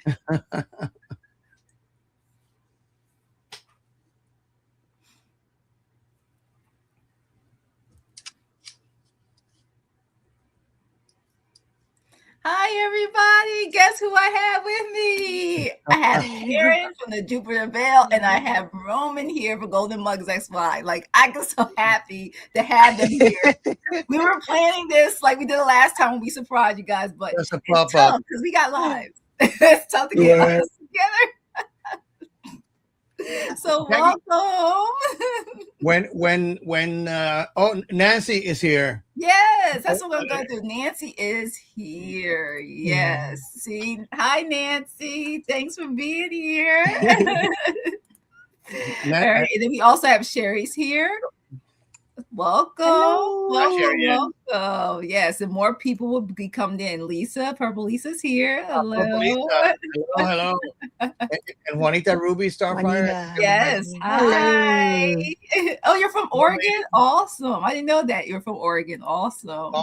Hi, everybody. Guess who I have with me? I have Karen from the Juniper Bell, and I have Roman here for Goldmundxy XY. Like, I get so happy to have them here. We were planning this like we did the last time when we surprised you guys, but That's a it's pop-up. tough because we got lives. It's tough to get us together. So welcome. Oh, Nancy is here. Yes, that's what we're going to do. Nancy is here. Yes. See, hi, Nancy. Thanks for being here. All right. And then we also have Sherry's here. Welcome. Hello. Welcome. Yes, and more people will be coming in. Lisa, Purple Lisa's here. Hello. Hello. And Juanita Ruby Starfire. Yes. Hi. Oh, you're from Oregon? Awesome. I didn't know that. You're from Oregon. Awesome.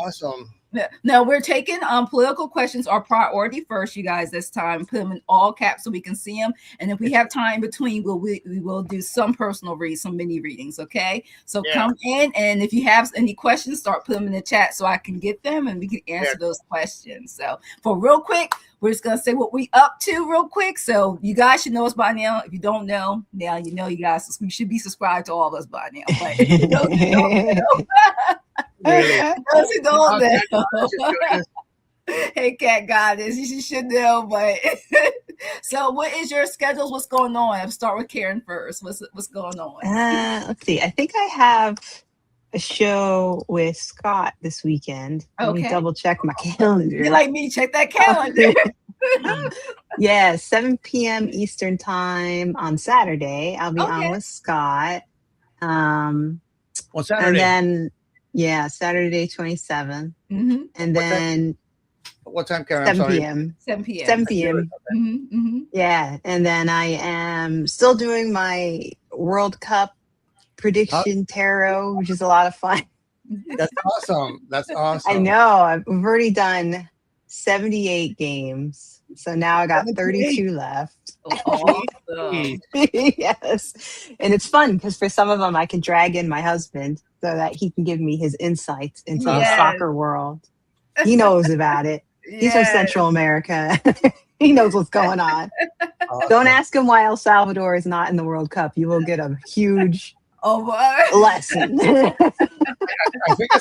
No, we're taking political questions our priority first, you guys, this time. Put them in all caps so we can see them. And if we have time between, we will do some personal reads, some mini readings, okay? So come in, and if you have any questions, start putting them in the chat so I can get them and we can answer those questions. So for real quick, we're just going to say what we up to real quick. So you guys should know us by now. If you don't know, now you know, you guys. We should be subscribed to all of us by now. But if you don't know. Those who don't know. Hey, Cat Goddess, you should know. But so, what is your schedules? What's going on? I'll start with Karen first. What's going on? Let's see. I think I have a show with Scott this weekend. Let me double check my calendar. You like me? Check that calendar. Yeah, 7 p.m. Eastern time on Saturday. I'll be on with Scott. On Saturday. And then. Yeah, Saturday 27th. Mm-hmm. And then what time, Karen? 7 p.m. 7 p.m. 7 p.m. Mm-hmm. Yeah. And then I am still doing my World Cup prediction tarot, which is a lot of fun. That's awesome. I know. We've already done 78 games. So now I got 32 left. Awesome. Yes. And it's fun because for some of them, I can drag in my husband so that he can give me his insights into the soccer world. He knows about it. He's from Central America. He knows what's going on. Awesome. Don't ask him why El Salvador is not in the World Cup. You will get a huge lesson. I think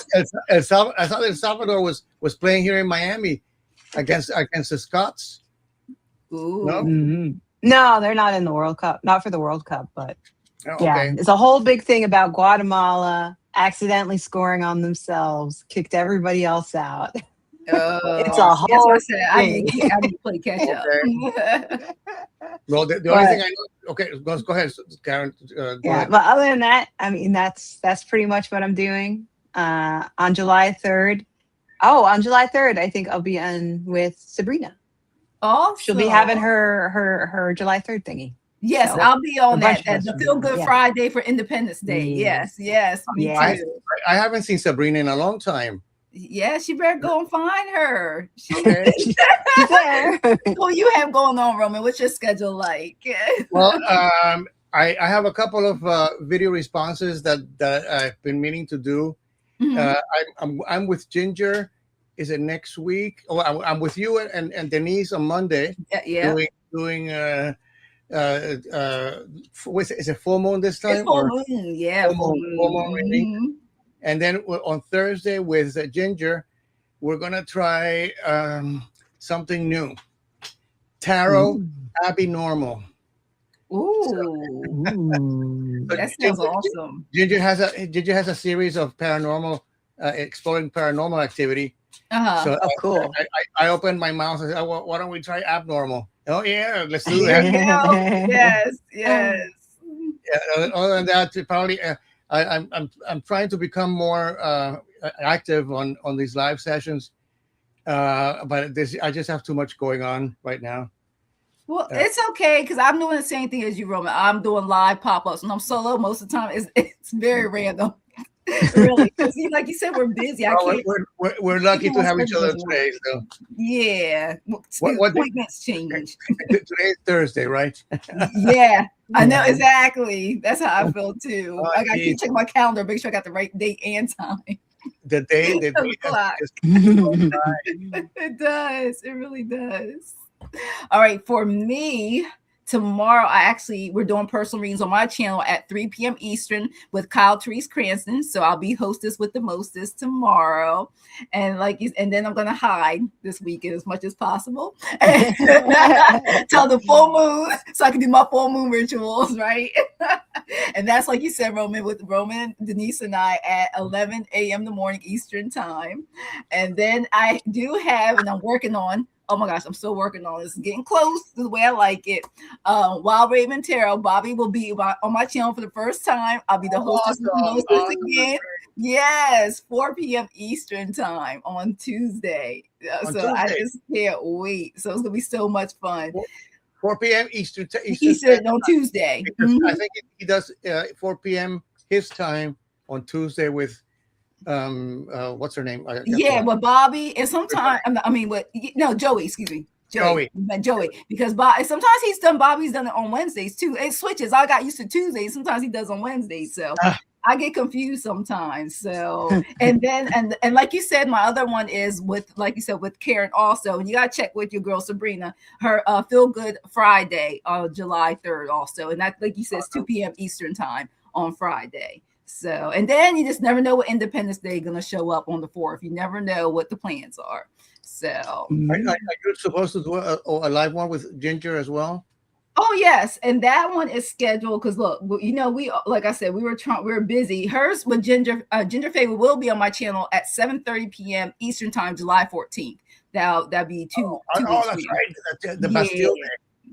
I thought El Salvador was playing here in Miami against the Scots. Ooh. No? Mm-hmm. No, they're not in the World Cup. Not for the World Cup, but yeah, it's a whole big thing about Guatemala accidentally scoring on themselves, kicked everybody else out. It's a whole thing. I need to play catch up. Well, the only thing I know. Okay, go ahead, Karen. Go ahead. But other than that, I mean, that's pretty much what I'm doing. On July 3rd. Oh, on July 3rd, I think I'll be on with Sabrina. Oh, she'll be having her July 3rd thingy. Yes, so, I'll be on that. The Feel Good Friday for Independence Day. Yes. Me too. I haven't seen Sabrina in a long time. Yeah, she better go and find her. She's there. What you have going on, Roman? What's your schedule like? Well, I have a couple of video responses that I've been meaning to do. Mm-hmm. I'm with Ginger. Is it next week? Oh, I'm with you and Denise on Monday. Yeah. Doing is it full moon this time? It's full moon. Yeah. Full moon reading. Mm-hmm. And then on Thursday with Ginger, we're gonna try something new. Tarot Abnormal. Ooh. That sounds awesome. Ginger has a series of paranormal, exploring paranormal activity. So cool. I opened my mouth and said, well, why don't we try abnormal? Oh yeah, let's do that. Yes. Yeah, other than that, probably I'm trying to become more active on these live sessions, but I just have too much going on right now. Well, it's okay because I'm doing the same thing as you, Roman. I'm doing live pop-ups and I'm solo most of the time. It's very random. Really, because like you said, we're busy. I can't. We're lucky to have each other today. So yeah, what appointments change. Today's Thursday, right? Yeah, I know exactly. That's how I feel too. I got to keep checking my calendar, make sure I got the right date and time. The day it does. It really does. All right, for me. Tomorrow, we're doing personal readings on my channel at 3 p.m. Eastern with Kyle Therese Cranston. So I'll be hostess with the mostest tomorrow. And and then I'm going to hide this weekend as much as possible till the full moon so I can do my full moon rituals, right? And that's like you said, Roman, with Roman, Denise, and I at 11 a.m. in the morning Eastern time. And then I do have, and I'm working on, oh my gosh, I'm still working on this. Getting close to the way I like it. Wild Raven Tarot, Bobby will be on my channel for the first time. I'll be the hostess again. Yes, 4 p.m. Eastern time on Tuesday. Tuesday. I just can't wait. So it's gonna be so much fun. 4 p.m. Eastern on Tuesday. I think he does 4 p.m. his time on Tuesday with what's her name? With Bobby, and sometimes Joey, excuse me. Joey, because sometimes Bobby's done it on Wednesdays too. It switches. I got used to Tuesdays. Sometimes he does on Wednesdays. So I get confused sometimes. So, and then, and like you said, my other one is with Karen also. And you got to check with your girl, Sabrina, her Feel Good Friday on July 3rd also. And that, like you said, it's 2 p.m. Eastern time on Friday. So, and then you just never know what Independence Day is going to show up on the 4th. You never know what the plans are. So, are you supposed to do a live one with Ginger as well? Oh yes, and that one is scheduled because look, we like I said, we were busy. Hers with Ginger Favor will be on my channel at 7:30 p.m. Eastern time, July 14th. That'll be two weeks. That's right. The Bastille Day.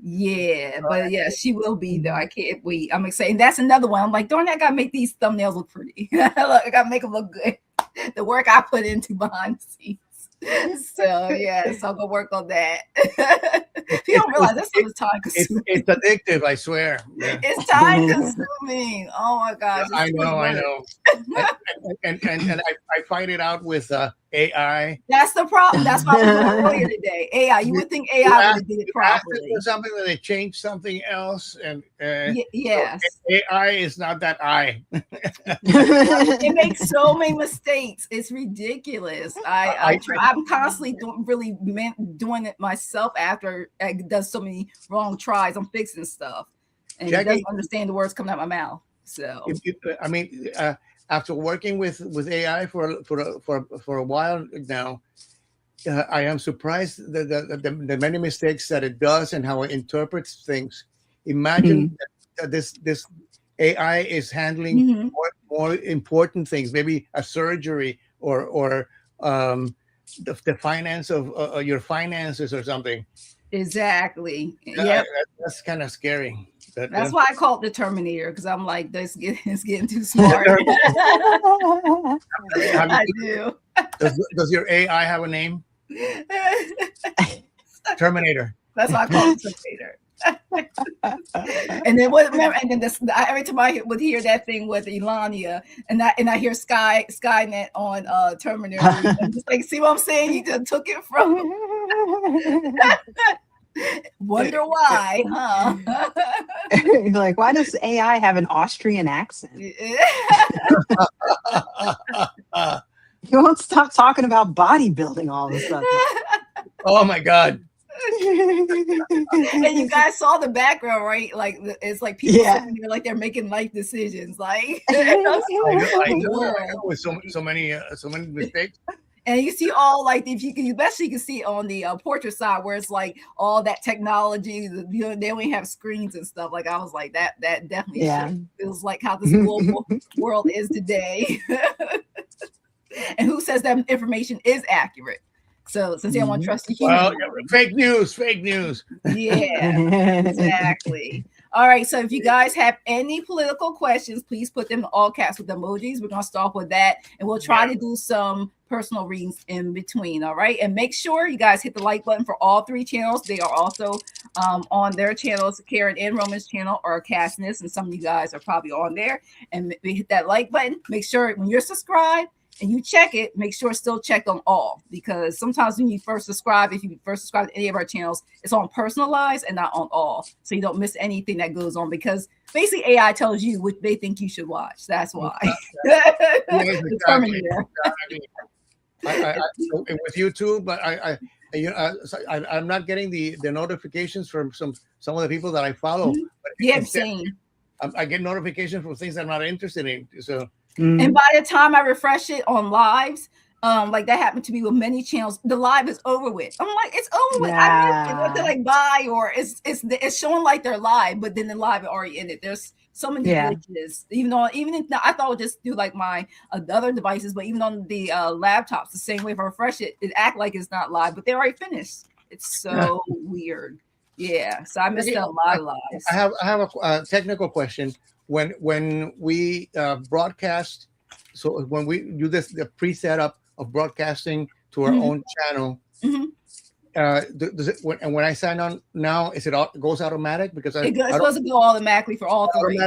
Yeah, but yeah, she will be there. I can't wait. I'm excited. And that's another one. I'm like, darn, I gotta make these thumbnails look pretty. Look, I gotta make them look good. The work I put into behind the scenes. So yeah, so I'm gonna work on that. You don't realize this is time consuming. It's addictive, I swear. Yeah. It's time consuming. Oh my gosh! I know. and I find it out with AI. That's the problem. That's why we're earlier today. AI. You would think AI would do it properly. Something that they changed something else, and yes, so AI is not that I. It makes so many mistakes. It's ridiculous. I'm constantly doing it myself after I does so many wrong tries. I'm fixing stuff, and Jackie, it doesn't understand the words coming out of my mouth. So after working with AI for a while now, I am surprised the many mistakes that it does and how it interprets things. Imagine that this AI is handling more important things, maybe a surgery or the finance of your finances or something. Exactly. Yeah, that's kind of scary. That's why I call it the Terminator, because I'm like, it's getting too smart. I do. Does your AI have a name? Terminator. That's why I call it Terminator. And then every time I would hear that thing with Elania, and I hear Skynet on Terminator, I'm just like, see what I'm saying? You just took it from him. Wonder why, huh? You're like, why does AI have an Austrian accent? You won't stop talking about bodybuilding all of a sudden. Oh my God. And you guys saw the background, right? Like it's like people sitting there like they're making life decisions. Like I know, with so many mistakes. And you see all like especially you can see on the portrait side where it's like all that technology. They only have screens and stuff. Like I was like that definitely feels like how this global world is today. And who says that information is accurate? So since they don't want to trust you, fake news. Yeah, exactly. All right. So if you guys have any political questions, please put them in all caps with emojis. We're gonna start with that, and we'll try to do some personal readings in between. All right. And make sure you guys hit the like button for all 3 channels. They are also on their channels, Karen and Roman's channel, or Cassness. And some of you guys are probably on there. And hit that like button. Make sure when you're subscribed and you check it, make sure it's still checked on all, because sometimes when you first subscribe, if you first subscribe to any of our channels, it's on personalized and not on all, so you don't miss anything that goes on, because basically AI tells you what they think you should watch. That's why. With YouTube, but I'm not getting the notifications from some of the people that I follow. Yeah, same. I get notifications from things I'm not interested in. So. And by the time I refresh it on lives, like that happened to me with many channels, the live is over with. I'm like, it's over with. I missed it. To like buy, or it's showing like they're live, but then the live already ended. There's so many glitches. Even if I thought I would just do like my other devices, but even on the laptops, the same way. If I refresh it, it act like it's not live, but they already finished. It's so weird. Yeah, so I missed a lot of lives. I have a technical question. When we broadcast, so when we do the pre-setup of broadcasting to our own channel, does it, when I sign on now, is it goes automatic? Because it's supposed to go automatically for all 3.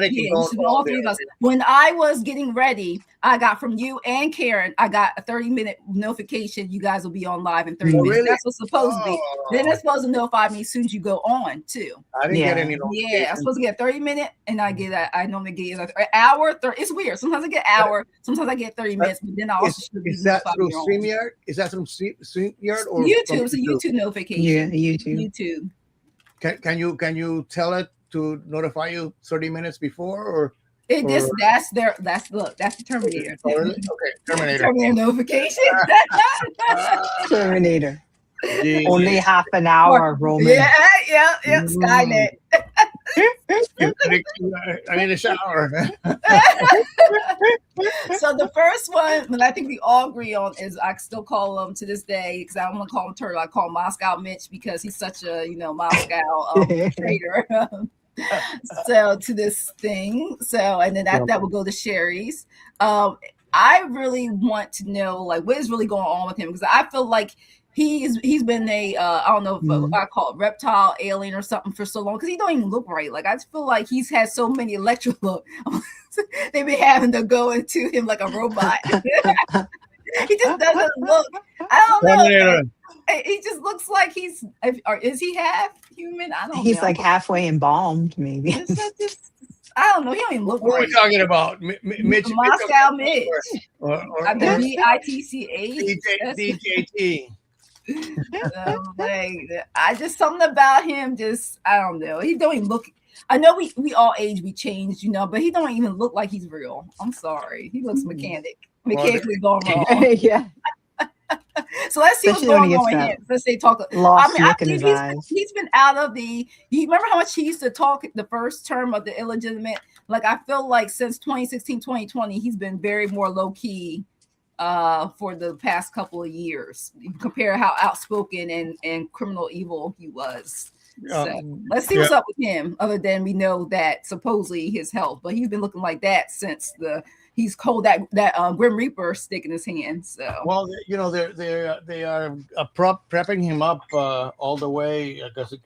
All 3 of us. When I was getting ready, I got from you and Karen, I got a 30-minute notification. You guys will be on live in 30 minutes. Really? That's what's supposed to be. Then it's supposed to notify me as soon as you go on too. I didn't get any notification. Yeah, I'm supposed to get a 30-minute, and I get that. I normally get an hour. It's weird. Sometimes I get an hour. Sometimes I get 30 minutes. But then I also is that through StreamYard? Is that from StreamYard or YouTube? It's a YouTube notification. Yeah, YouTube. Can you tell it to notify you 30 minutes before, or? That's the Terminator. Okay, Terminator. Terminator notification. Terminator. Only half an hour, Roman. Yeah. Skynet. I need a shower. So the first one that I think we all agree on is, I still call him to this day, because I don't want to call him Turtle. I call him Moscow Mitch, because he's such a Moscow traitor. So to this thing, and then that will go to Sherry's. I really want to know, like, what is really going on with him, because I feel like he's been a I don't know if I call it reptile, alien, or something for so long, because he don't even look right. Like, I just feel like he's had so many look. They've been having to go into him like a robot. He just doesn't look. I don't know. He just looks like is he half human? I don't know. He's like halfway embalmed, maybe. I don't know. He don't even look What right. are we talking about? Mitch, Moscow Mitch. BITCH. DJT. I just, something about him, just, I don't know. He don't even look. I know we all age, we changed, but he don't even look like he's real. I'm sorry. He looks mechanically going wrong. Yeah. So let's see what's going on with him. Let's say talk. He's been out of the. You remember how much he used to talk the first term of the illegitimate? Like, I feel like since 2016, 2020, he's been very more low key for the past couple of years. Compare how outspoken and criminal evil he was. So let's see what's up with him. Other than we know that supposedly his health, but he's been looking like that since he's cold that Grim Reaper stick in his hand. So they are prepping him up all the way, because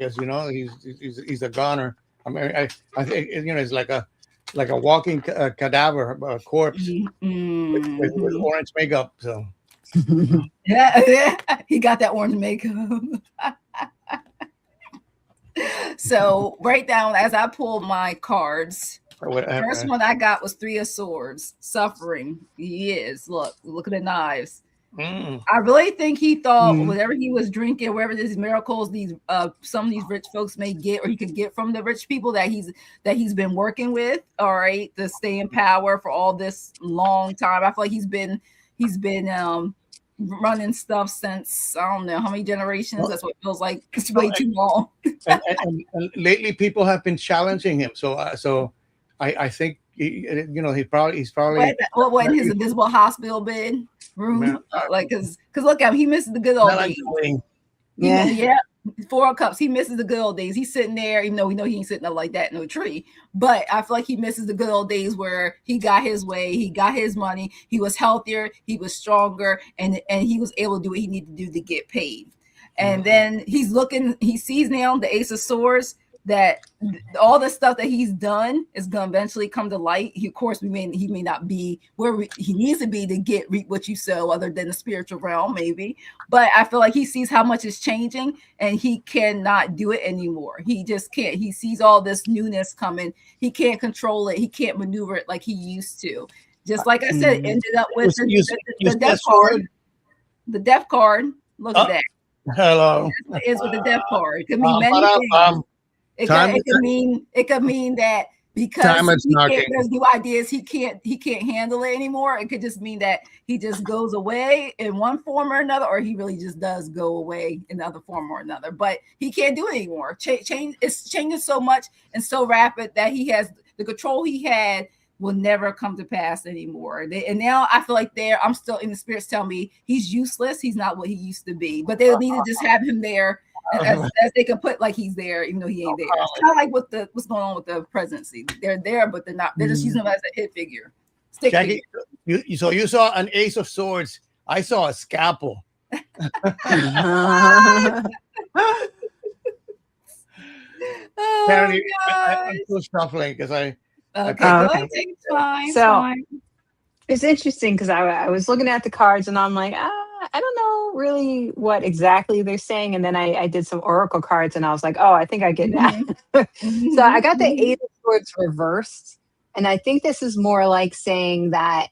he's a goner. I mean, I think it's like a walking cadaver, a corpse with orange makeup. So yeah, he got that orange makeup. So right down as I pulled my cards. First one I got was 3 of Swords. Suffering. He is. Look at the knives. I really think he thought whatever he was drinking, wherever these miracles, some of these rich folks may get, or he could get from the rich people that he's been working with, all right, to stay in power for all this long time. I feel like he's been running stuff since, I don't know how many generations. That's what it feels like. It's way too long. and lately people have been challenging him. So I think he's probably what in his invisible hospital bed room, like because look at him, he misses the good old days. Yeah. Four of Cups. He misses the good old days. He's sitting there, even though we know he ain't sitting up like that in no tree. But I feel like he misses the good old days where he got his way, he got his money, he was healthier, he was stronger, and he was able to do what he needed to do to get paid. And then he's looking, he sees now the Ace of Swords, that all the stuff that he's done is going to eventually come to light. He, of course, he may not be where he needs to be to reap what you sow, other than the spiritual realm, maybe. But I feel like he sees how much is changing, and he cannot do it anymore. He just can't. He sees all this newness coming. He can't control it. He can't maneuver it like he used to. Just like I said, it ended up with the death card. The death card. Look at that. Hello. Is with the death card. It could mean many things. It could mean that because there's new ideas, he can't handle it anymore. It could just mean that he just goes away in one form or another, or he really just does go away in another form or another. But he can't do it anymore. It's changing so much and so rapid that he has the control he had will never come to pass anymore. And now I feel like I'm still in the spirits tell me he's useless. He's not what he used to be. But they need to just have him there. As they can put like he's there, even though he ain't there. It's kind of like what's going on with the presidency. They're there, but they're not. They're just using them as a hit figure. Jackie, you saw an Ace of Swords. I saw a scalpel. Apparently, I'm still shuffling because I. Okay. So it's interesting because I was looking at the cards and I'm like, I don't know really what exactly they're saying. And then I did some oracle cards and I was like, oh, I think I get that. So I got the Eight of Swords reversed. And I think this is more like saying that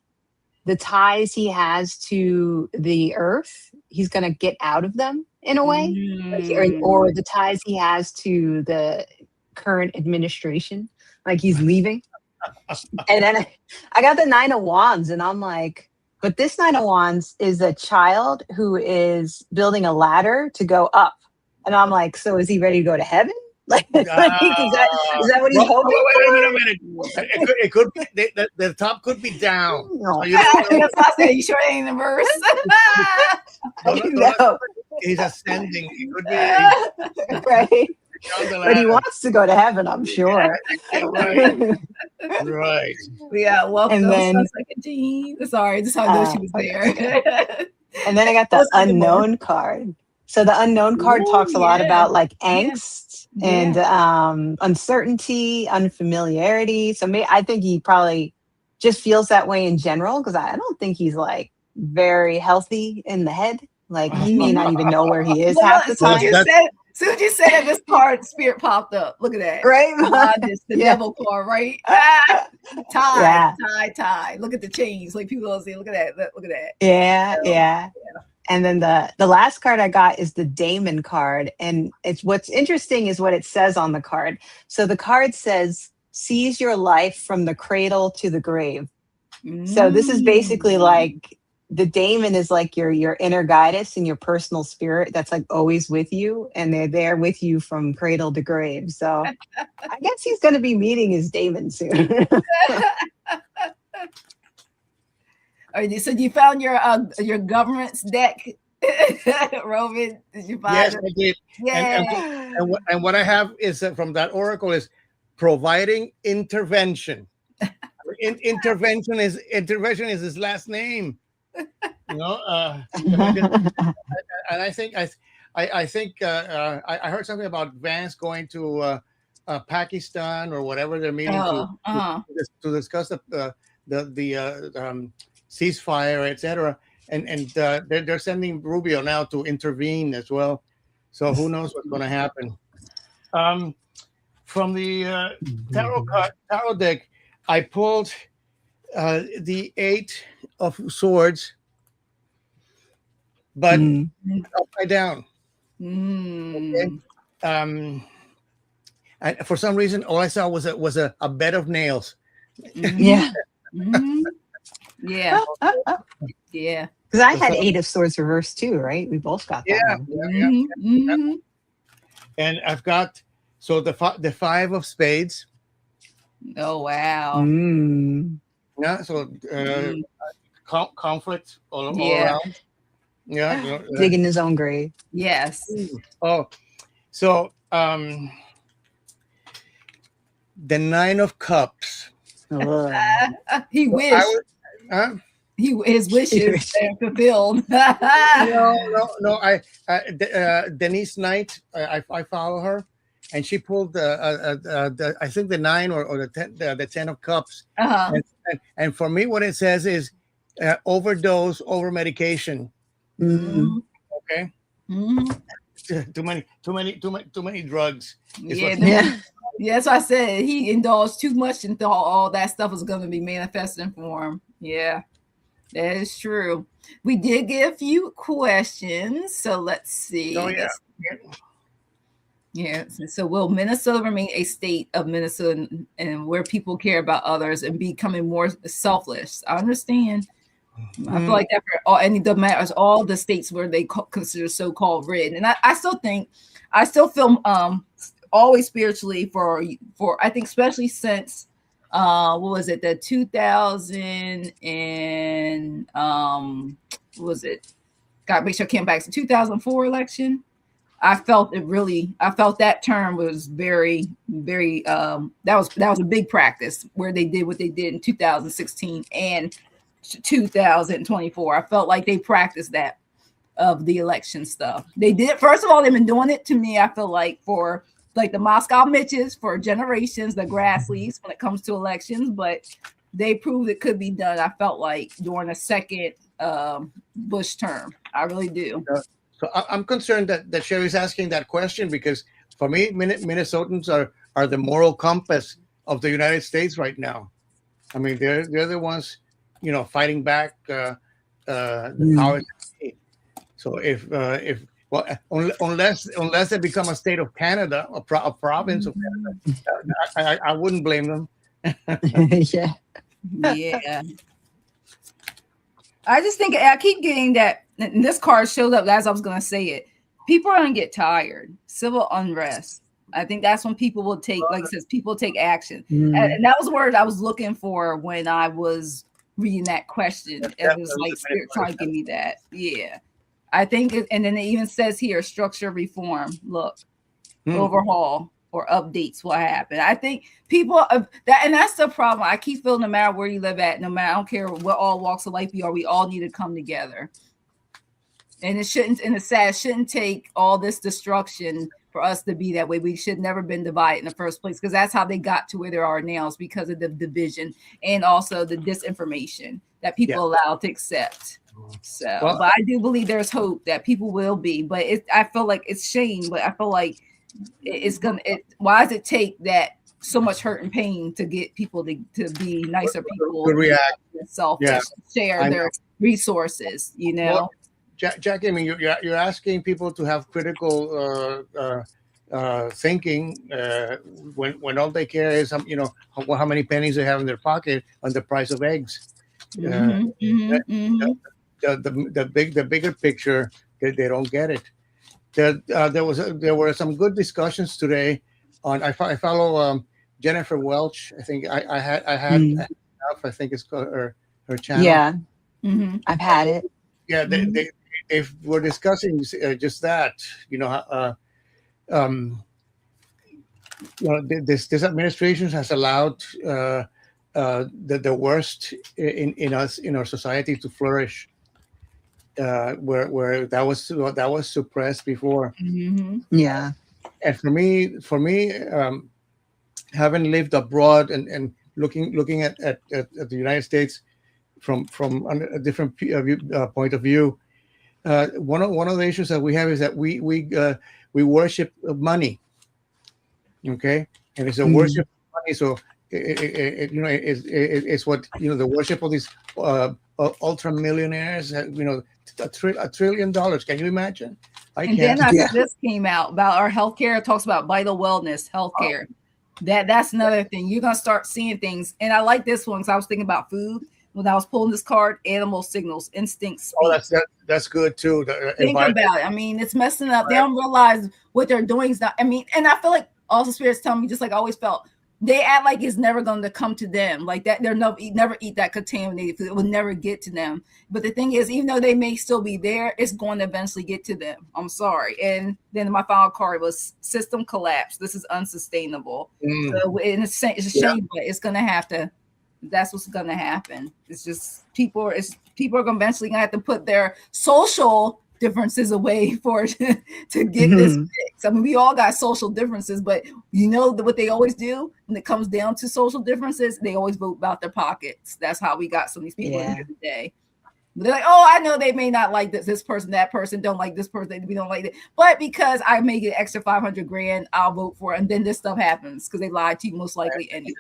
the ties he has to the earth, he's going to get out of them in a way, or the ties he has to the current administration, like he's leaving. And then I got the Nine of Wands and I'm like, but this Nine of Wands is a child who is building a ladder to go up. And I'm like, so is he ready to go to heaven? Like, is that what he's hoping? Wait a minute. It could be, the top could be down. No. So you sure it ain't the verse? No. He's ascending. He could be. Right. But he wants to go to heaven, I'm sure. Right. Yeah, welcome. And then, sorry, just how I know she was there. And then I got the unknown card. So the unknown card talks a lot about like angst and uncertainty, unfamiliarity. So I think he probably just feels that way in general, because I don't think he's like very healthy in the head. Like he may not even know where he is half the time. Soon as you said that, this card spirit popped up. Look at that. Right? The devil card, right? Tie. Look at the chains. Like people don't say, look at that. Look at that. Yeah. And then the last card I got is the Daemon card. And it's what's interesting is what it says on the card. So the card says, seize your life from the cradle to the grave. So this is basically like the daemon is like your inner goddess and your personal spirit that's like always with you, and they're there with you from cradle to grave. So I guess he's going to be meeting his daemon soon. So you found your government's deck, Roman? Did you find yes, it? I did. Yeah. And what I have is from that oracle is providing intervention. Intervention is his last name. You know, and I think I heard something about Vance going to Pakistan or whatever they're meeting to discuss the ceasefire, etc. And they're sending Rubio now to intervene as well. So who knows what's going to happen? From the tarot deck, I pulled the Eight of Swords, but upside down. Okay. And for some reason, all I saw was a bed of nails. Yeah. Yeah. Yeah. Because I had Eight of Swords reversed too, right? We both got that. Yeah. And I've got the Five of Spades. Oh wow. Yeah. So conflict all around. Yeah. Digging his own grave. Yes. Oh, So the Nine of Cups. He wished. His wishes are fulfilled. No. Denise Knight. I follow her, and she pulled I think the 9 or the 10 of Cups. And for me, what it says is overdose, over medication. Mm-hmm. Okay. Mm-hmm. Too many drugs. Yeah, so I said he indulged too much and thought all that stuff was going to be manifesting for him. Yeah, that is true. We did get a few questions, so let's see. Oh, yeah. Yeah. So will Minnesota remain a state of Minnesota and where people care about others and becoming more selfless? I understand. I feel like that for all, and it doesn't matter, all the states where they consider so-called red. And I still feel always spiritually for I think especially since what was it, the 2000 and what was it? Gotta make sure I came back to 2004 election. I felt that term was very, very that was a big practice where they did what they did in 2016 and 2024. I felt like they practiced that of the election stuff. They did. First of all, they've been doing it to me. I feel like for like the Moscow Mitches for generations, the Grassleys when it comes to elections, but they proved it could be done. I felt like during the second Bush term. I really do. So I'm concerned that Sherry's asking that question because for me, Minnesotans are the moral compass of the United States right now. I mean, they're the ones, fighting back the powers. So unless they become a state of Canada, a province of Canada, I wouldn't blame them. Yeah. I just think I keep getting that. And this card showed up as I was going to say it. People are going to get tired. Civil unrest. I think that's when people will take, like it says, people take action. And that was the word I was looking for when I was reading that question. It was like Spirit trying to give me that. Yeah. I think, and then it even says here, structure reform. Look, overhaul or updates will happen. I think people and that's the problem. I keep feeling no matter where you live at, no matter, I don't care what all walks of life you are, we all need to come together. And it shouldn't take all this destruction for us to be that way. We should never been divided in the first place because that's how they got to where they are now, is because of the division and also the disinformation that people allow to accept. So, but I do believe there's hope that people will be. But I feel like it's shame. But I feel like why does it take that so much hurt and pain to get people to be nicer people, to react, selfish, share their resources? Well, Jackie, I mean, you're asking people to have critical thinking when all they care is how many pennies they have in their pocket on the price of eggs. The bigger picture, they don't get it. There were some good discussions today on. I follow Jennifer Welch. I think I had I think it's called her channel. Yeah, I've had it. Yeah, they were discussing just that. This administration has allowed the worst in our society to flourish, where that was suppressed before. Yeah, and for me, having lived abroad and looking at the United States from a different point of view, one of the issues that we have is that we worship money. Okay, and it's a worship of money. So it's what the worship of these ultra millionaires. $1 trillion. Can you imagine? Then after this came out about our healthcare, it talks about vital wellness, healthcare. That's another thing. You're gonna start seeing things, and I like this one because I was thinking about food when I was pulling this card. Animal signals, instincts. That's good too. Think about it. I mean, it's messing up. Right. They don't realize what they're doing is not. I mean, and I feel like also spirits tell me, just like I always felt, they act like it's never going to come to them, like that. They're never eat that contaminated food. It will never get to them. But the thing is, even though they may still be there, it's going to eventually get to them. I'm sorry. And then my final card was system collapse. This is unsustainable. So it's a shame, but it's going to have to. That's what's going to happen. It's just people are eventually going to have to put their social differences away for to get this fixed. I mean, we all got social differences, but you know what they always do when it comes down to social differences? They always vote about their pockets. That's how we got some of these people in here today. They're like, oh, I know they may not like this person, that person don't like this person, we don't like it. But because I may get extra $500,000, I'll vote for it. And then this stuff happens because they lied to you most likely anyway.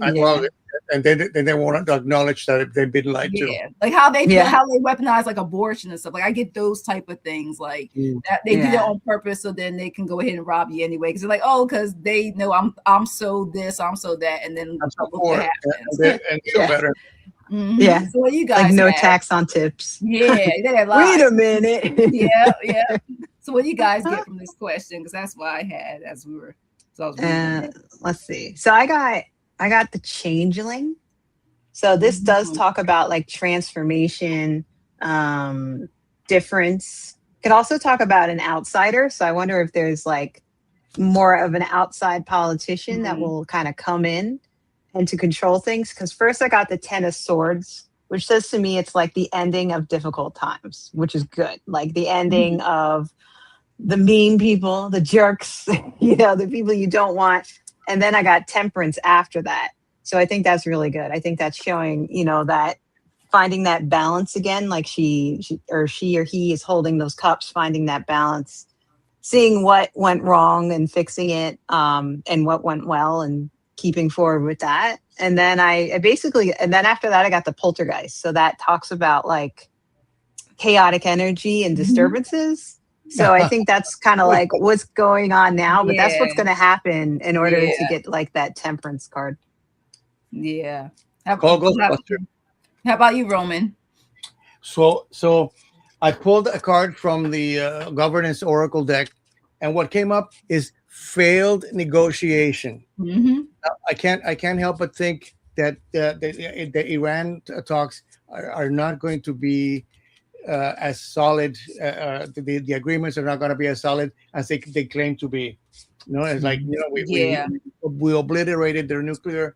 I know. Well, and then they won't acknowledge that they've been lied to. Like how they weaponize like abortion and stuff. Like I get those type of things like that they do that on purpose, so then they can go ahead and rob you anyway. Because they're like, oh, because they know I'm so this, I'm so that, and then what happens. And feel better. Yeah. So what you guys like no tax on tips. Yeah. Wait a minute. yeah. So what do you guys get from this question? Because that's what I had as we were. So I was let's see. So I got the changeling. So this does talk about like transformation, difference. Could also talk about an outsider. So I wonder if there's like more of an outside politician that will kind of come in and to control things. Because first I got the 10 of Swords, which says to me it's like the ending of difficult times, which is good. Like the ending of the mean people, the jerks, the people you don't want. And then I got Temperance after that. So I think that's really good. I think that's showing, that finding that balance again, like she or he is holding those cups, finding that balance, seeing what went wrong and fixing it, and what went well and keeping forward with that. And then and then after that, I got the Poltergeist. So that talks about like chaotic energy and disturbances. So I think that's kind of like what's going on now, but that's what's going to happen in order to get like that Temperance card. Yeah. How about you, Roman? So I pulled a card from the Governance Oracle deck, and what came up is failed negotiation. I can't help but think that the Iran talks are not going to be as solid. The agreements are not going to be as solid as they claim to be. It's like we obliterated their nuclear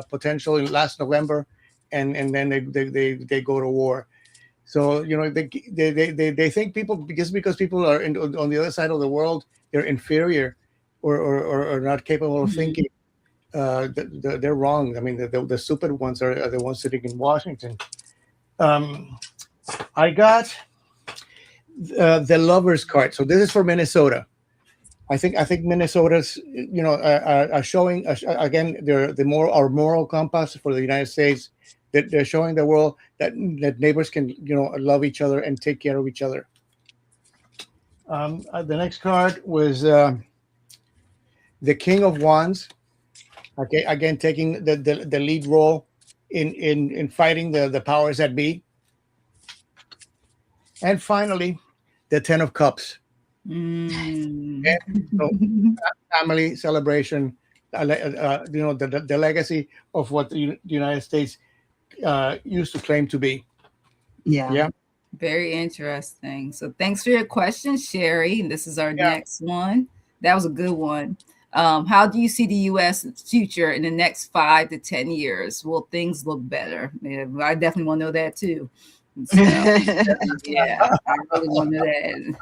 potential in last November, and then they go to war. So they think people because people are on the other side of the world, they're inferior or not capable of thinking. They're wrong. I mean, the stupid ones are the ones sitting in Washington. I got the Lovers card. So this is for Minnesota. I think Minnesota's are showing again our moral compass for the United States. That they're showing the world that neighbors can love each other and take care of each other. The next card was the King of Wands. Okay, again taking the lead role in fighting the powers that be. And finally, the 10 of Cups. So, family celebration, the legacy of what the United States used to claim to be. Yeah. Very interesting. So thanks for your question, Sherry. This is our next one. That was a good one. How do you see the U.S. future in the next 5 to 10 years? Will things look better? Yeah, I definitely want to know that too. So, I really want to know that.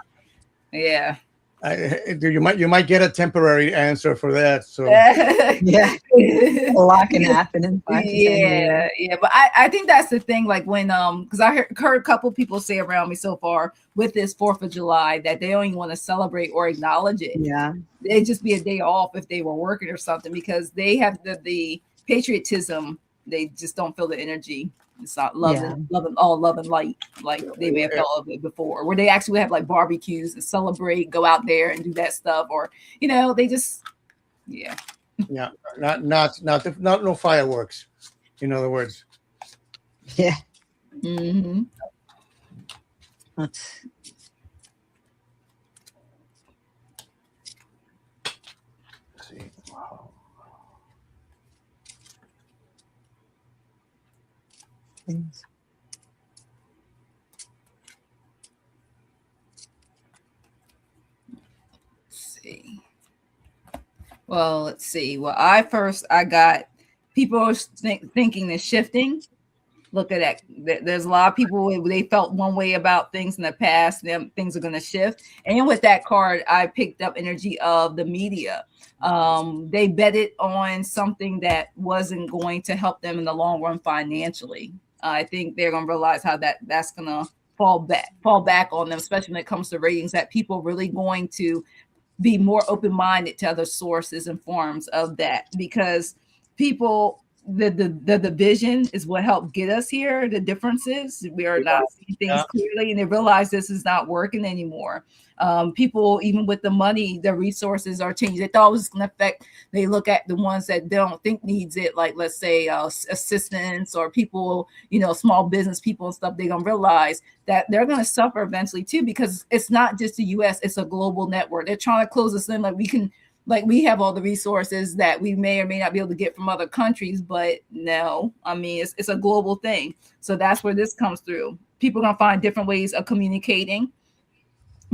Yeah. You might get a temporary answer for that. So a lot can happen in 5 to 10 years. But I think that's the thing. Like when because I heard a couple people say around me so far with this 4th of July that they don't even want to celebrate or acknowledge it. Yeah, it'd just be a day off if they were working or something because they have the patriotism. They just don't feel the energy. It's not love and light like they may have felt of it before, where they actually have like barbecues and celebrate, go out there and do that stuff, or they just not no fireworks. In other words, Let's see. Wow. Let's see. Well, let's see. Well, I got people thinking the shifting. Look at that. There's a lot of people, they felt one way about things in the past, and things are going to shift. And with that card, I picked up energy of the media. They betted on something that wasn't going to help them in the long run financially. I think they're going to realize how that's going to fall back on them, especially when it comes to ratings, that people are really going to be more open-minded to other sources and forms of that, because people, the division is what helped get us here. The differences, we are not seeing things clearly, and they realize this is not working anymore. People, even with the money, the resources are changing. They thought it was going to affect. They look at the ones that they don't think needs it, like let's say assistants or people, small business people and stuff. They're going to realize that they're going to suffer eventually too, because it's not just the U.S., it's a global network. They're trying to close us in, we have all the resources that we may or may not be able to get from other countries, but no, I mean, it's a global thing. So that's where this comes through. People are going to find different ways of communicating,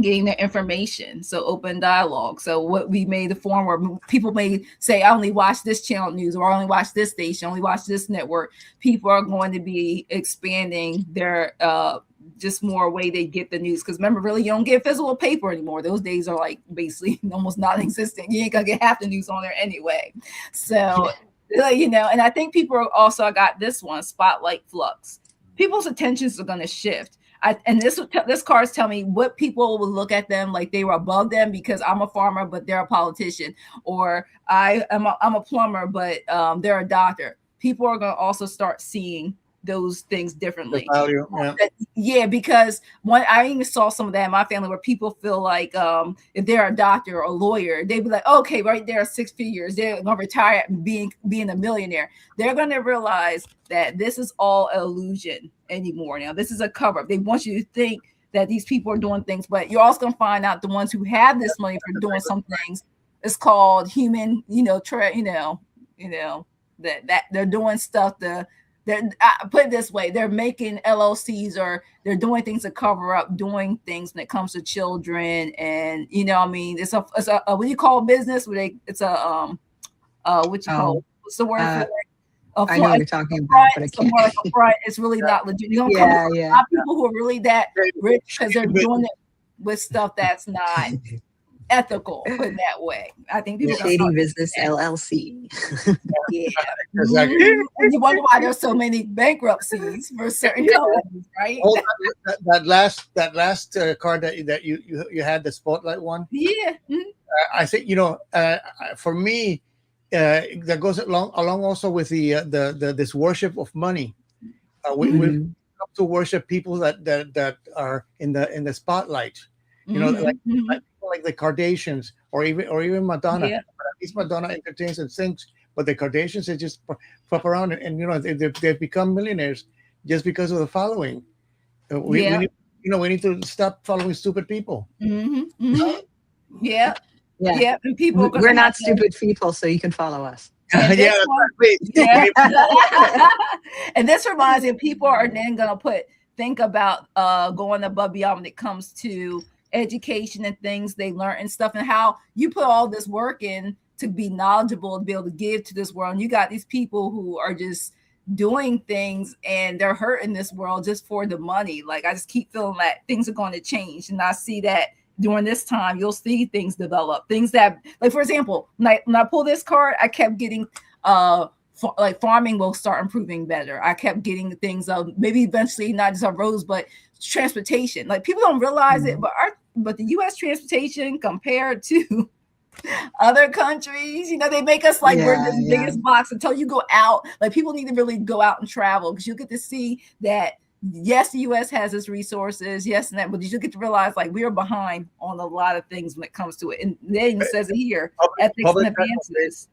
getting their information. So open dialogue. So what we made the form where people may say, I only watch this channel news, or I only watch this station, only watch this network. People are going to be expanding their just more way they get the news. Because remember, really, you don't get physical paper anymore. Those days are like basically almost non-existent. You ain't gonna get half the news on there anyway. So and I think people are also, I got this one, spotlight flux. People's attentions are going to shift. And this cards tell me what people will look at them like they were above them, because I'm a farmer, but they're a politician, or I'm a plumber, but they're a doctor. People are going to also start seeing those things differently. Because I even saw some of that in my family, where people feel like if they're a doctor or a lawyer, they'd be like, okay, right there, 6 figures, they're gonna retire being a millionaire. They're gonna realize that this is all an illusion anymore. Now this is a cover up. They want you to think that these people are doing things, but you're also gonna find out the ones who have this money for doing some things, it's called human, that they're doing stuff put it this way, they're making LLCs, or they're doing things to cover up doing things when it comes to children. And it's a what do you call business where it's a what you call, what's the word for it? I know what you're talking about, but it's more like a front. It's really not legit. You don't come a lot of people who are really that rich because they're doing it with stuff that's not ethical, put it that way. I think people shady business LLC. Yeah, exactly. You wonder why there's so many bankruptcies for certain companies, right? Oh, that last card that you had, the spotlight one. Yeah, I think for me, that goes along also with the this worship of money. We come to worship people that are in the spotlight. Like the Kardashians, or even Madonna. Yeah. At least Madonna entertains and sings, but the Kardashians, they just flop around, and they've become millionaires just because of the following. We need to stop following stupid people. Yeah. And people, we're not stupid people, so you can follow us. And this reminds me, people are then gonna think about going above beyond when it comes to education and things they learn and stuff, and how you put all this work in to be knowledgeable, to be able to give to this world. And you got these people who are just doing things and they're hurting this world just for the money. Like, I just keep feeling that things are going to change, and I see that during this time you'll see things develop, things that, like, for example, when I pull this card, I kept getting like farming will start improving better. I kept getting things of maybe eventually not just on roads, but transportation. Like, people don't realize it, but the U.S. transportation compared to other countries, they make us like we're the biggest box until you go out. Like, people need to really go out and travel, because you get to see that yes, the U.S. has its resources, yes, and that, but you get to realize like we are behind on a lot of things when it comes to it. And then it says it here, ethics and advances.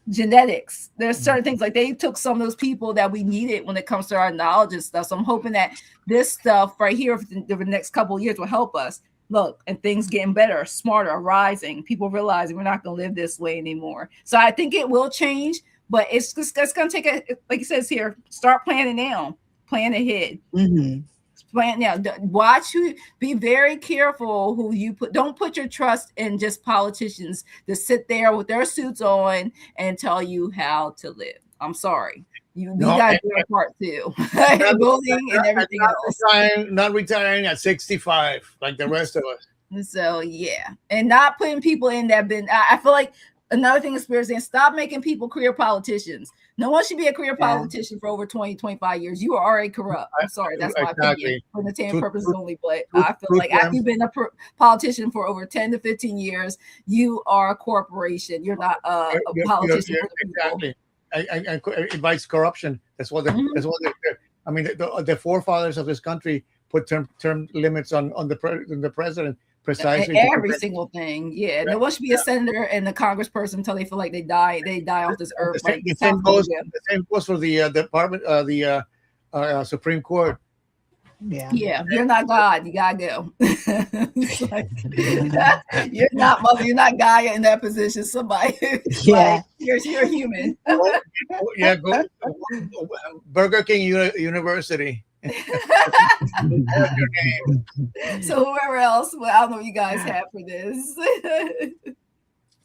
Genetics. There's certain things, like they took some of those people that we needed when it comes to our knowledge and stuff. So I'm hoping that this stuff right here for the next couple of years will help us look, and things getting better, smarter, rising, people realizing we're not going to live this way anymore. So I think it will change, but it's going to take like it says here, start planning now. Plan ahead. Mm-hmm. Plan now. Watch who. Be very careful who you put. Don't put your trust in just politicians to sit there with their suits on and tell you how to live. I'm sorry. You got your part too. Voting and everything else. Not retiring at 65 like the rest of us. So yeah, and not putting people in that bin. I feel like another thing is saying, stop making people career politicians. No one should be a career politician for over 20, 25 years. You are already corrupt. I'm sorry, that's my opinion for entertainment purposes only. But I feel like after you've been a politician for over 10 to 15 years, you are a corporation. You're not a politician. Exactly. I invites corruption. That's what. I mean, the forefathers of this country put term limits on the president. Precisely every single thing. Yeah, there won't be a senator and a congressperson until they feel like they die off this earth. The same goes for the department, the Supreme Court. Yeah, you're not God. You gotta go. Like, you're not Gaia in that position. Somebody, like, you're human. Go Burger King University. So whoever else, I don't know what you guys have for this.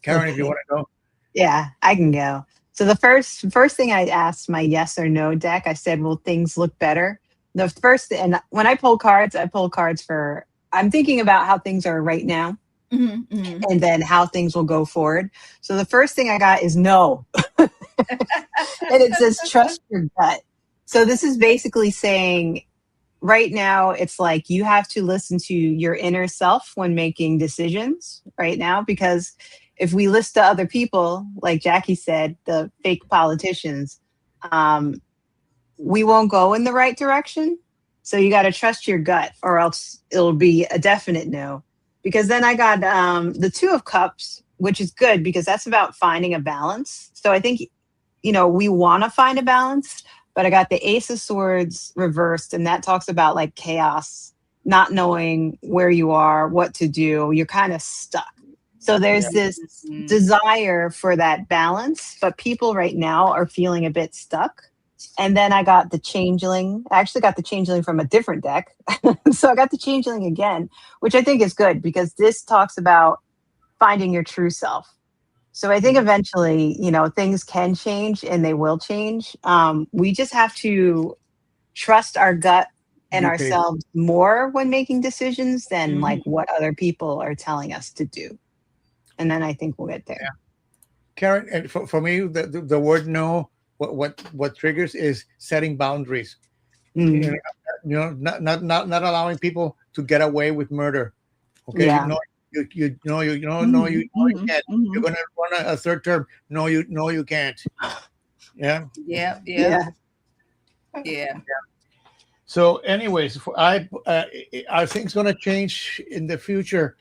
Karen, if you want to go. Yeah, I can go. So the first thing I asked my yes or no deck, I said, will things look better? The first, and when I pull cards for, I'm thinking about how things are right now, and then how things will go forward. So the first thing I got is no. And it says, trust your gut. So this is basically saying right now, it's like you have to listen to your inner self when making decisions right now, because if we listen to other people, like Jackie said, the fake politicians, we won't go in the right direction. So you got to trust your gut, or else it'll be a definite no. Because then I got the Two of Cups, which is good because that's about finding a balance. So I think, we want to find a balance. But I got the Ace of Swords reversed, and that talks about like chaos, not knowing where you are, what to do. You're kind of stuck. So there's this desire for that balance, but people right now are feeling a bit stuck. And then I got the Changeling. I actually got the Changeling from a different deck. So I got the Changeling again, which I think is good because this talks about finding your true self. So I think eventually, things can change and they will change. We just have to trust our gut and ourselves more when making decisions than like what other people are telling us to do. And then I think we'll get there. Yeah. Karen, and for me, the word no, what triggers is setting boundaries. Not allowing people to get away with murder. Okay. Yeah. You can't. You're gonna run a third term. No, you can't. Yeah. So, anyways, are things gonna change in the future?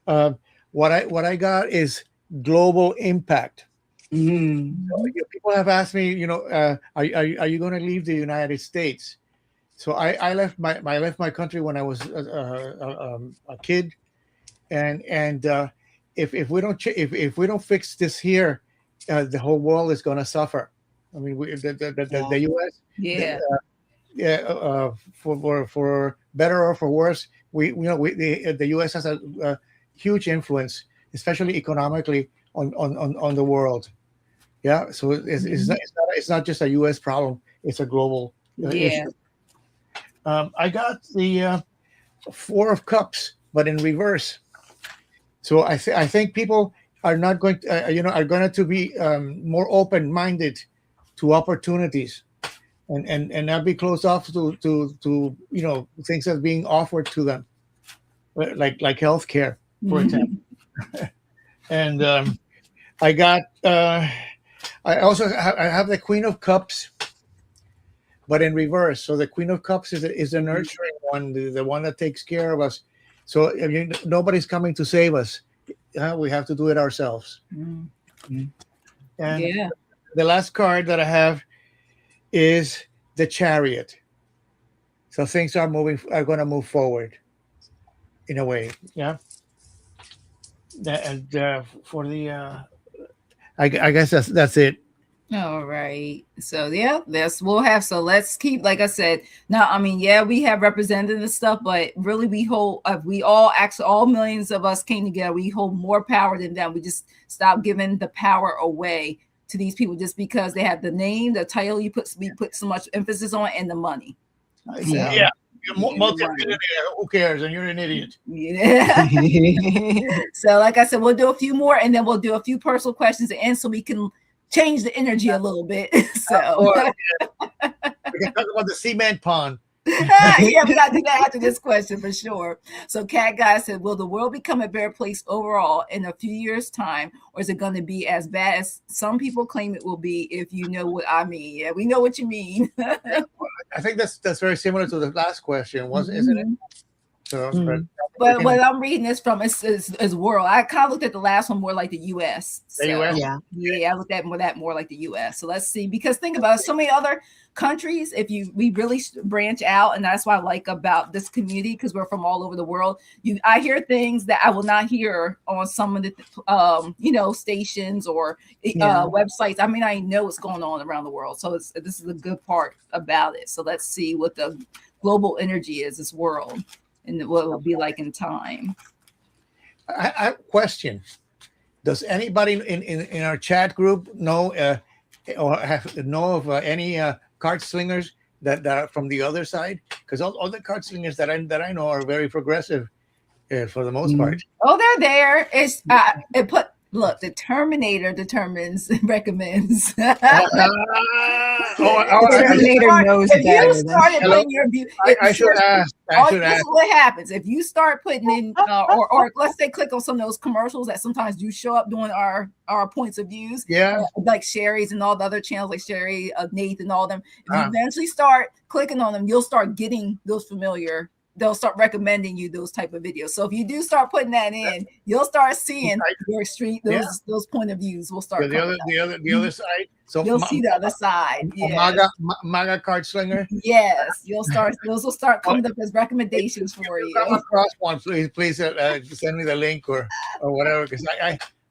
What I got is global impact. So, people have asked me, are you going to leave the United States? So I left my country when I was a kid. And if we don't fix this here, the whole world is going to suffer. I mean, the U.S. For better or for worse, the U.S. has a huge influence, especially economically, on the world. Yeah, so it's not just a U.S. problem; it's a global issue. I got the Four of Cups, but in reverse. So I think people are not going to, are going to be more open-minded to opportunities, and not be closed off to things that are being offered to them, like healthcare, for example. And I got I also have the Queen of Cups, but in reverse. So the Queen of Cups is the nurturing one, the one that takes care of us. So nobody's coming to save us. We have to do it ourselves. And the last card that I have is the Chariot. So things are going to move forward in a way. Yeah. And for the, I guess that's it. All right. So yeah, we'll have. So let's keep, like I said. Now, I mean, yeah, we have representatives and stuff, but really, we hold. We all actually, all millions of us came together. We hold more power than them. We just stop giving the power away to these people just because they have the name, the title. We put so much emphasis on, and the money. So, yeah. Multi-millionaire, who cares? And you're an idiot. Yeah. So, like I said, we'll do a few more, and then we'll do a few personal questions at the end, so we can change the energy a little bit. So we can talk about the cement pond. Yeah, we gotta do that after this question for sure. So Cat Guy said, will the world become a better place overall in a few years' time, or is it going to be as bad as some people claim it will be? If you know what I mean. Yeah, we know what you mean. I think that's very similar to the last question, isn't it? So, but what I'm reading this from is world. I kind of looked at the last one more like the U.S. So, the US? Yeah, I looked at that more like the U.S. So let's see, because think about it, so many other countries. We really branch out, and that's what I like about this community, because we're from all over the world. I hear things that I will not hear on some of the stations or websites. I mean, I know what's going on around the world. So this is a good part about it. So let's see what the global energy is, this world, and what it will be like in time. I question: does anybody in our chat group know or know of any card slingers that are from the other side? Because all the card slingers that I know are very progressive for the most part. Oh, they're there. It's look, the Terminator recommends. The Terminator knows better. I should ask. This is what happens if you start putting in, or let's say click on some of those commercials that sometimes do show up during our points of views. Yeah, like Sherry's and all the other channels, like Sherry, Nathan, all them. If you eventually start clicking on them, you'll start getting those familiar. They'll start recommending you those type of videos. So if you do start putting that in, you'll start seeing your street, those point of views will start. The other side. So you'll see the other side. Yeah. MAGA card slinger. Yes, those will start coming up as recommendations for you. Come across one, please send me the link or whatever, because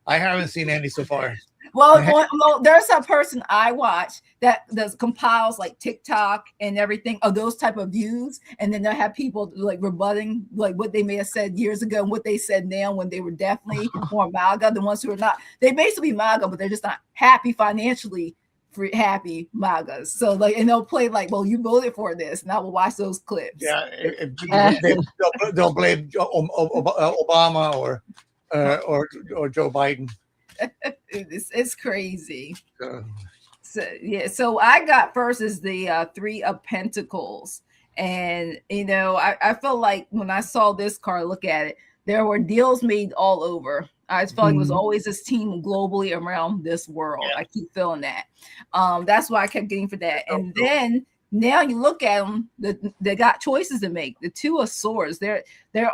I haven't seen any so far. Well, there's a person I watch that compiles like TikTok and everything of those type of views, and then they'll have people like rebutting like what they may have said years ago and what they said now when they were definitely more MAGA. The ones who are not, they basically MAGA, but they're just not happy financially. Happy MAGAs. So like, and they'll play like, well, you voted for this, and I will watch those clips. Yeah, they'll blame Obama or Joe Biden. It's crazy. So I got first is the Three of Pentacles, and I felt like when I saw this card, look at it, there were deals made all over. I just felt like it was always this team globally around this world. I keep feeling that. That's why I kept getting for that. And then now you look at them, they got choices to make. The Two of Swords, they're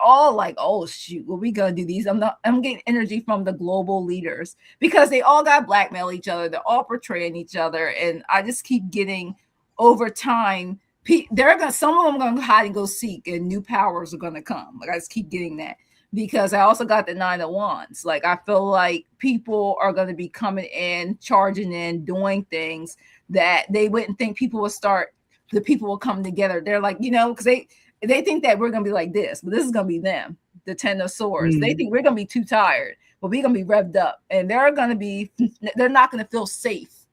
all like, oh shoot, what we gonna do these? I'm getting energy from the global leaders because they all got blackmail each other. They're all portraying each other, and I just keep getting over time. Some of them gonna hide and go seek, and new powers are gonna come. Like I just keep getting that. Because I also got the Nine of Wands. Like I feel like people are going to be coming in, charging in, doing things that they wouldn't think people will start. The people will come together. They're like, because they think that we're going to be like this, but this is going to be them. The Ten of Swords. They think we're going to be too tired, but we're going to be revved up, and they're not going to feel safe.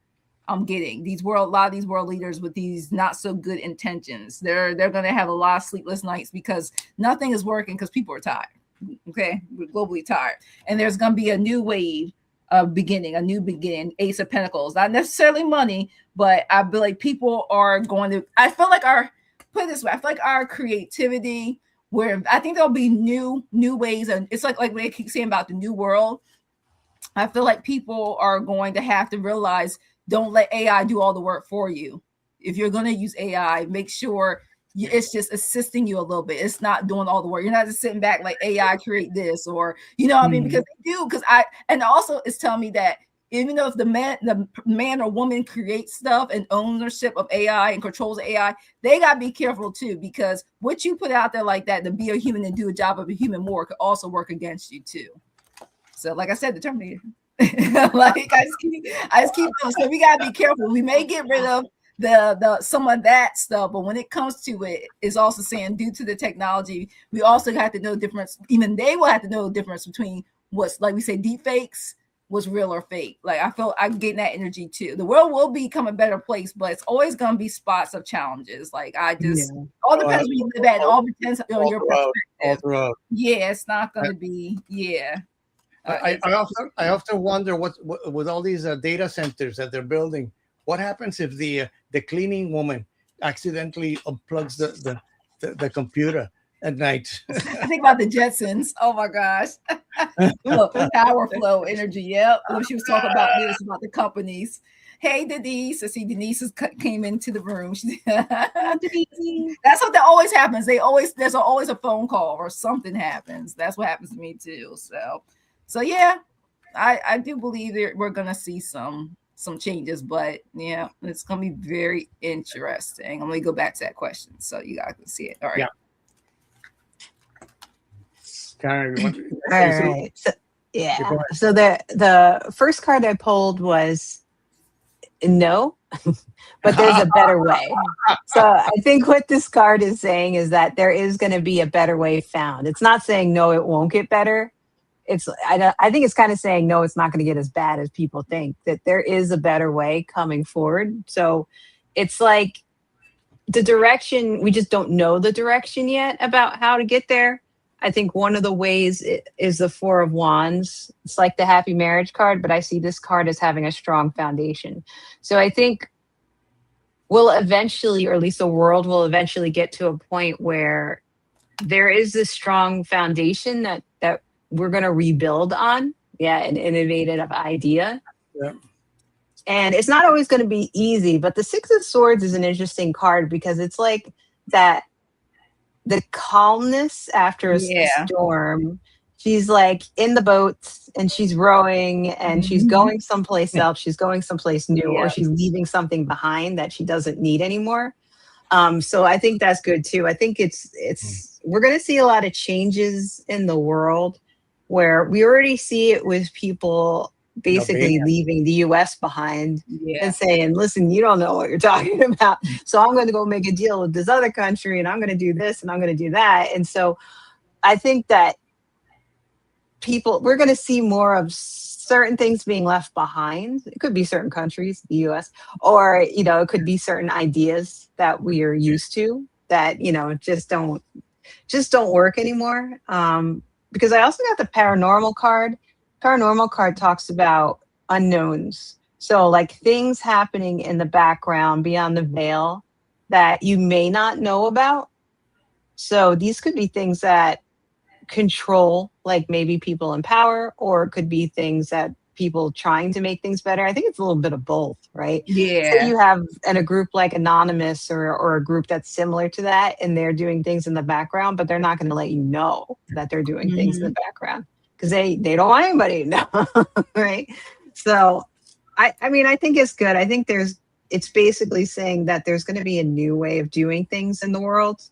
I'm getting a lot of these world leaders with these not so good intentions. They're going to have a lot of sleepless nights because nothing is working because people are tired. Okay, we're globally tired, and there's going to be a new wave of beginning, a new beginning. Ace of Pentacles, not necessarily money, but I feel like people are going to. I feel like I feel like our creativity, where I think there'll be new ways, and it's like what I keep saying about the new world. I feel like people are going to have to realize, don't let AI do all the work for you. If you're going to use AI, make sure it's just assisting you a little bit. It's not doing all the work. You're not just sitting back like AI create this, or what I mean, because they do. And also it's telling me that even though if the man or woman creates stuff and ownership of AI and controls AI, they gotta be careful too, because what you put out there like that to be a human and do a job of a human more could also work against you too. So like I said, the Terminator. Like I just keep doing. So we gotta be careful. We may get rid of the some of that stuff, but when it comes to it, it's also saying due to the technology, we also have to know the difference. Even they will have to know the difference between what's, like we say, deep fakes, what's real or fake. Like I feel I'm getting that energy too. The world will become a better place, but it's always gonna be spots of challenges. Like I just all depends where you live at, and all depends on your perspective. Yeah, it's not gonna be I often wonder what with all these data centers that they're building, what happens if the cleaning woman accidentally unplugs the computer at night? I think about the Jetsons. Oh my gosh. Power flow energy. Yep. When she was talking about this, about the companies. Hey, Denise. I see Denise came into the room. That's what that always happens. There's always a phone call or something happens. That's what happens to me too. So yeah, I do believe that we're gonna see some changes, but yeah, it's gonna be very interesting. I'm gonna go back to that question so you guys can see it. All right. Yeah. All right. So, yeah. So the first card I pulled was no, but there's a better way. So I think what this card is saying is that there is going to be a better way found. It's not saying no, it won't get better. I think it's kind of saying no, it's not going to get as bad as people think, that there is a better way coming forward. So it's like the direction, we just don't know the direction yet about how to get there. I think one of the ways is the Four of Wands. It's like the happy marriage card, but I see this card as having a strong foundation. So I think we'll eventually, or at least the world will eventually get to a point where there is this strong foundation that we're going to rebuild on. Yeah, an innovative idea. Yeah. And it's not always going to be easy, but the Six of Swords is an interesting card because it's like that, the calmness after a storm. She's like in the boat and she's rowing and she's going someplace else. She's going someplace new, or she's leaving something behind that she doesn't need anymore. So I think that's good too. I think we're going to see a lot of changes in the world where we already see it with people basically leaving the US behind and saying, listen, you don't know what you're talking about. So I'm going to go make a deal with this other country and I'm going to do this and I'm going to do that. And so I think that we're going to see more of certain things being left behind. It could be certain countries, the US, or, it could be certain ideas that we are used to that, just don't work anymore. Because I also got the paranormal card. Paranormal card talks about unknowns. So like things happening in the background beyond the veil that you may not know about. So these could be things that control, like maybe people in power, or it could be things that people trying to make things better. I think it's a little bit of both, right? Yeah. So you have in a group like Anonymous or a group that's similar to that, and they're doing things in the background, but they're not going to let you know that they're doing things in the background because they don't want anybody to know, right? So I mean, I think it's good. I think it's basically saying that there's going to be a new way of doing things in the world.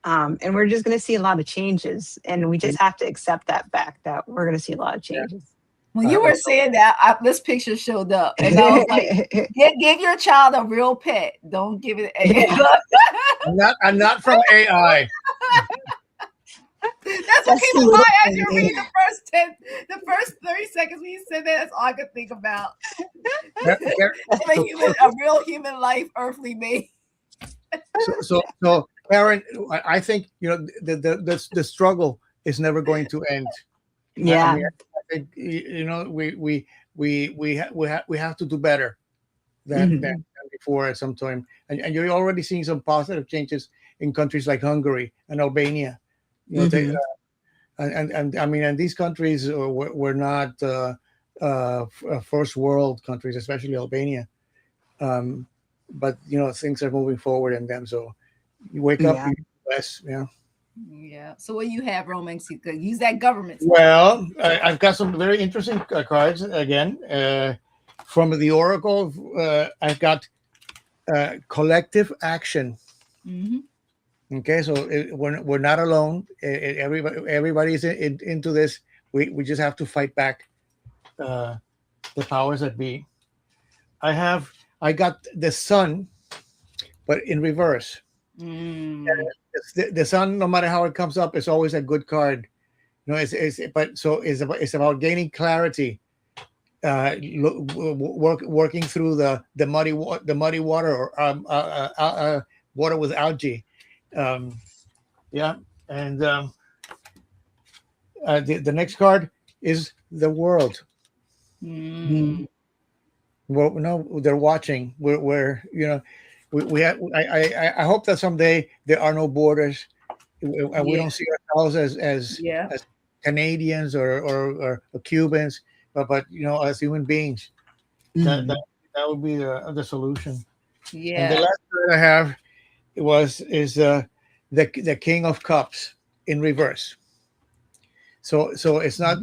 And we're just going to see a lot of changes, and we just have to accept that fact that we're going to see a lot of changes. When you were saying that, this picture showed up, and I was like, "Give your child a real pet. Don't give it." I'm not from AI. That's what came to mind as you read the first 30 seconds when you said that. That's all I could think about. A real human life, earthly made. So, Karen, I think the struggle is never going to end. Yeah. I mean, I think, we have to do better than before at some time, and you're already seeing some positive changes in countries like Hungary and Albania. And I mean, and these countries were not first world countries, especially Albania. But things are moving forward in them. So you wake up, US, Yeah. So what do you have, Romance? You could use that government. Well, I've got some very interesting cards again from the Oracle. I've got collective action. Okay, so we're not alone. Everybody's into this. We just have to fight back the powers that be. I got the sun, but in reverse. The sun, no matter how it comes up, is always a good card. It's about gaining clarity, working through the muddy water, or water with algae. Yeah, and the next card is the world. Well, no, they're watching. We have. I hope that someday there are no borders, and we don't see ourselves as Canadians or Cubans, but as human beings. That would be the solution. Yeah. And the last card I have is the King of Cups in reverse. So it's not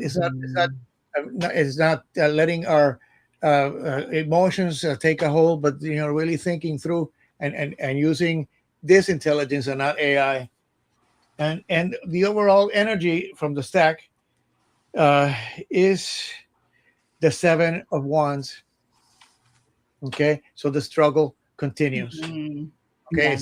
letting our emotions take a hold, but really thinking through and using this intelligence and not AI. And the overall energy from the stack is the Seven of Wands. Okay, so the struggle continues. Okay,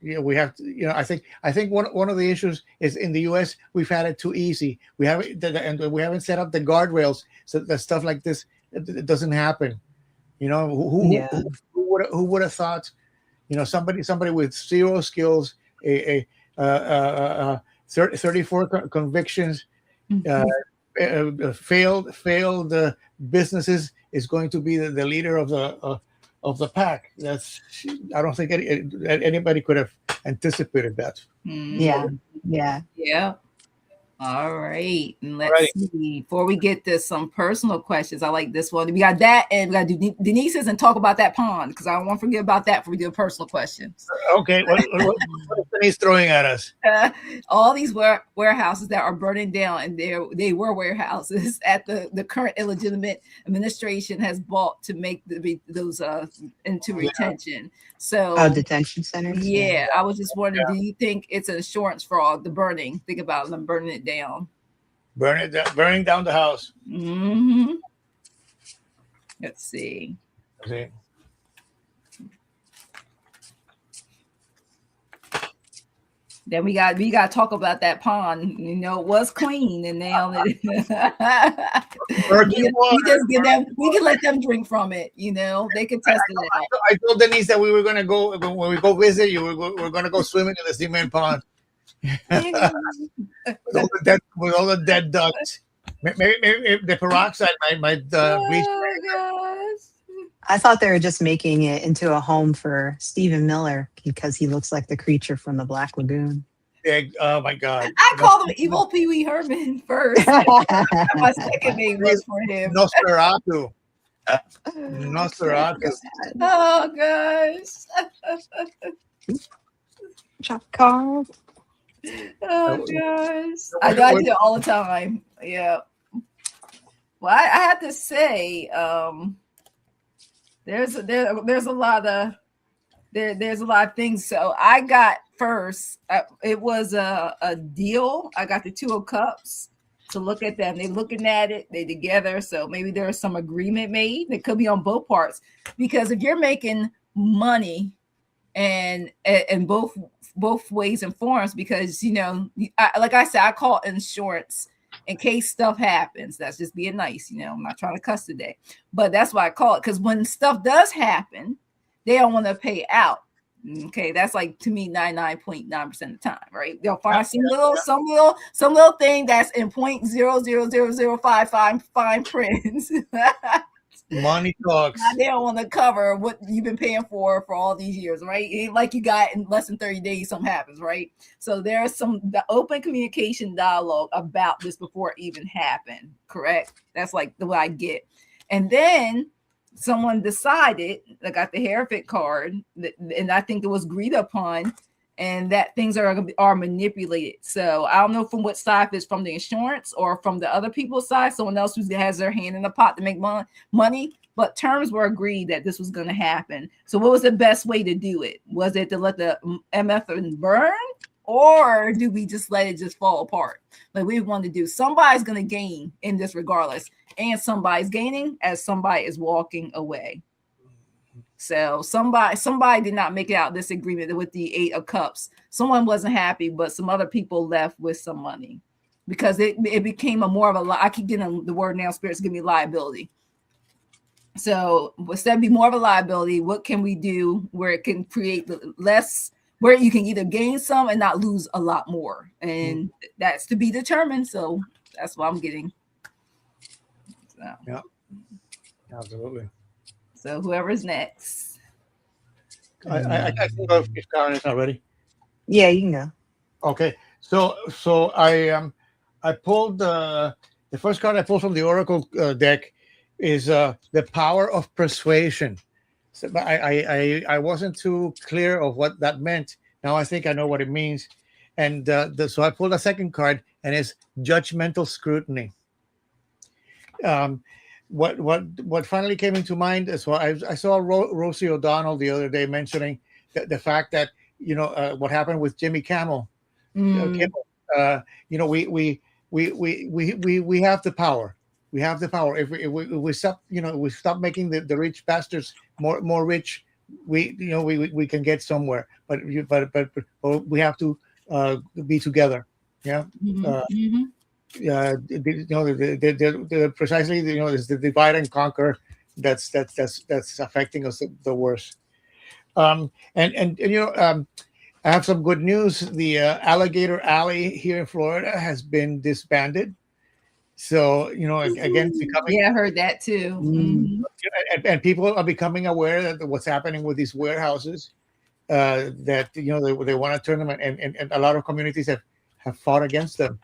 we have to. I think one of the issues is in the U.S. we've had it too easy. We haven't set up the guardrails so that stuff like this it doesn't happen. Who would have thought? Somebody with zero skills, 34 convictions, failed businesses is going to be the leader of the pack. I don't think anybody could have anticipated that. Yeah. All right. And let's see. Before we get to some personal questions, I like this one. We got that, and we got to do Denise's and talk about that pond, because I don't want to forget about that before we do personal questions. Okay. What is Denise throwing at us? All these warehouses that are burning down, and they were warehouses at the current illegitimate administration has bought to make those into retention. So detention centers. Yeah, I was just wondering, do you think it's an insurance fraud, the burning? Think about them burning it down. Burning down the house. Let's see. Okay. Then we got to talk about that pond. It was clean, and now we can let them drink from it. They can test it out. I told Denise that we were going to go when we go visit you. We're going to go swimming in the cement pond with all the dead ducks. Maybe the peroxide might bleach. I thought they were just making it into a home for Stephen Miller because he looks like the creature from the Black Lagoon. Oh my God! I called him Evil Pee Wee Herman first. My second name was for him. Nosferatu. Oh gosh. Chop card. Oh gosh. I do it all the time. Yeah. Well, I have to say, there's a lot of things. So I got first. It was a deal. I got the Two of Cups to look at them. They're looking at it. They together. So maybe there's some agreement made. It could be on both parts, because if you're making money and both ways and forms, because like I said, I call it insurance in case stuff happens. That's just being nice. I'm not trying to cuss today, but that's why I call it, because when stuff does happen, they don't want to pay out. Okay, that's like, to me, 99.9% of the time, right? They'll find some little thing that's in 0.00055 fine print. Money talks. They don't want to cover what you've been paying for all these years, right? It ain't like you got in less than 30 days something happens, right? So there's the open communication dialogue about this before it even happened, correct? That's like the way I get. And then someone decided, I got the Hereford card, and I think it was agreed upon, and that things are manipulated. So I don't know from what side, if it's from the insurance or from the other people's side, someone else who has their hand in the pot to make money, but terms were agreed that this was going to happen. So what was the best way to do it? Was it to let the MF burn, or do we just let it just fall apart? Like we want to do, somebody's going to gain in this regardless, and somebody's gaining as somebody is walking away. So somebody did not make it out this agreement with the 8 of Cups. Someone wasn't happy, but some other people left with some money because it became a more of a, I keep getting the word now, spirits give me liability. So instead of be more of a liability, what can we do where it can create less, where you can either gain some and not lose a lot more? And that's to be determined. So that's what I'm getting. So. Yeah, absolutely. So whoever's next. I can go if Karen is not ready. Yeah, you can go. Okay. So I pulled the first card I pulled from the Oracle deck is the power of persuasion. So, but I wasn't too clear of what that meant. Now I think I know what it means. And so I pulled a second card, and it's judgmental scrutiny. What finally came into mind is I saw Rosie O'Donnell the other day mentioning the fact that what happened with Jimmy Kimmel. We have the power. We have the power. If we stop, we stop making the rich bastards more rich, we can get somewhere. But we have to be together. Yeah. The precisely is the divide and conquer that's affecting us the worst. I have some good news. The Alligator Alley here in Florida has been disbanded. So again, becoming, I heard that too. And people are becoming aware that what's happening with these warehouses, that they want to turn them, and a lot of communities have fought against them.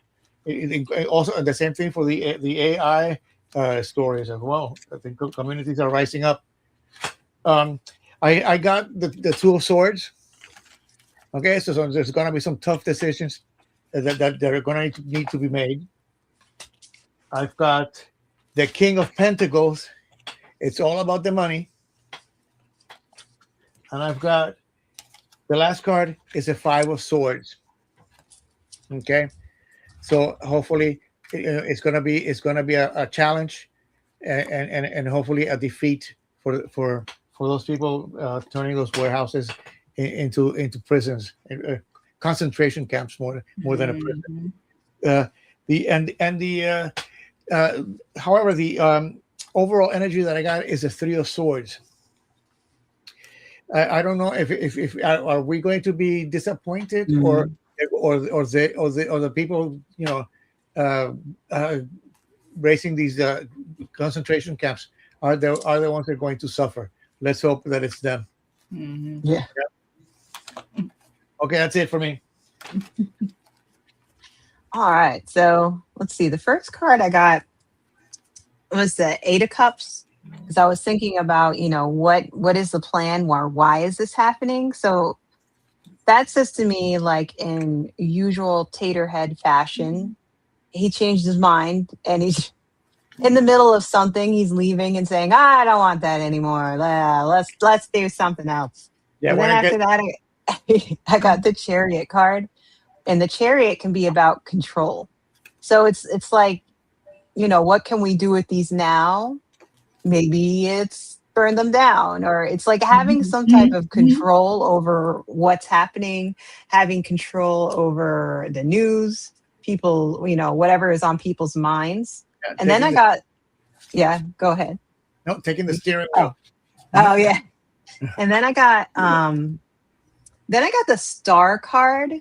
Also, the same thing for the AI stories as well. I think communities are rising up. I got the Two of Swords. Okay, so there's going to be some tough decisions that are going to need to be made. I've got the King of Pentacles. It's all about the money. And I've got the last card is a Five of Swords. Okay. So hopefully it's gonna be a challenge, and hopefully a defeat for those people turning those warehouses into prisons, concentration camps more than a prison. However, the overall energy that I got is a Three of Swords. I don't know if are we going to be disappointed, or the people raising these concentration camps are the ones that are going to suffer. Let's hope that it's them. Yeah. Okay, that's it for me. All right, so let's see. The first card I got was the Eight of Cups, because I was thinking about what is the plan, why is this happening? So that says to me, like in usual Taterhead fashion, he changed his mind, and he's in the middle of something. He's leaving and saying, "I don't want that anymore. Let's do something else." Yeah. And then after that, I got the Chariot card, and the Chariot can be about control. So it's like, what can we do with these now? Maybe it's burn them down, or it's like having some type of control over what's happening, having control over the news, people, whatever is on people's minds. Yeah, and then I got, go ahead. No, taking the steering wheel. Oh yeah. And then I got the Star card,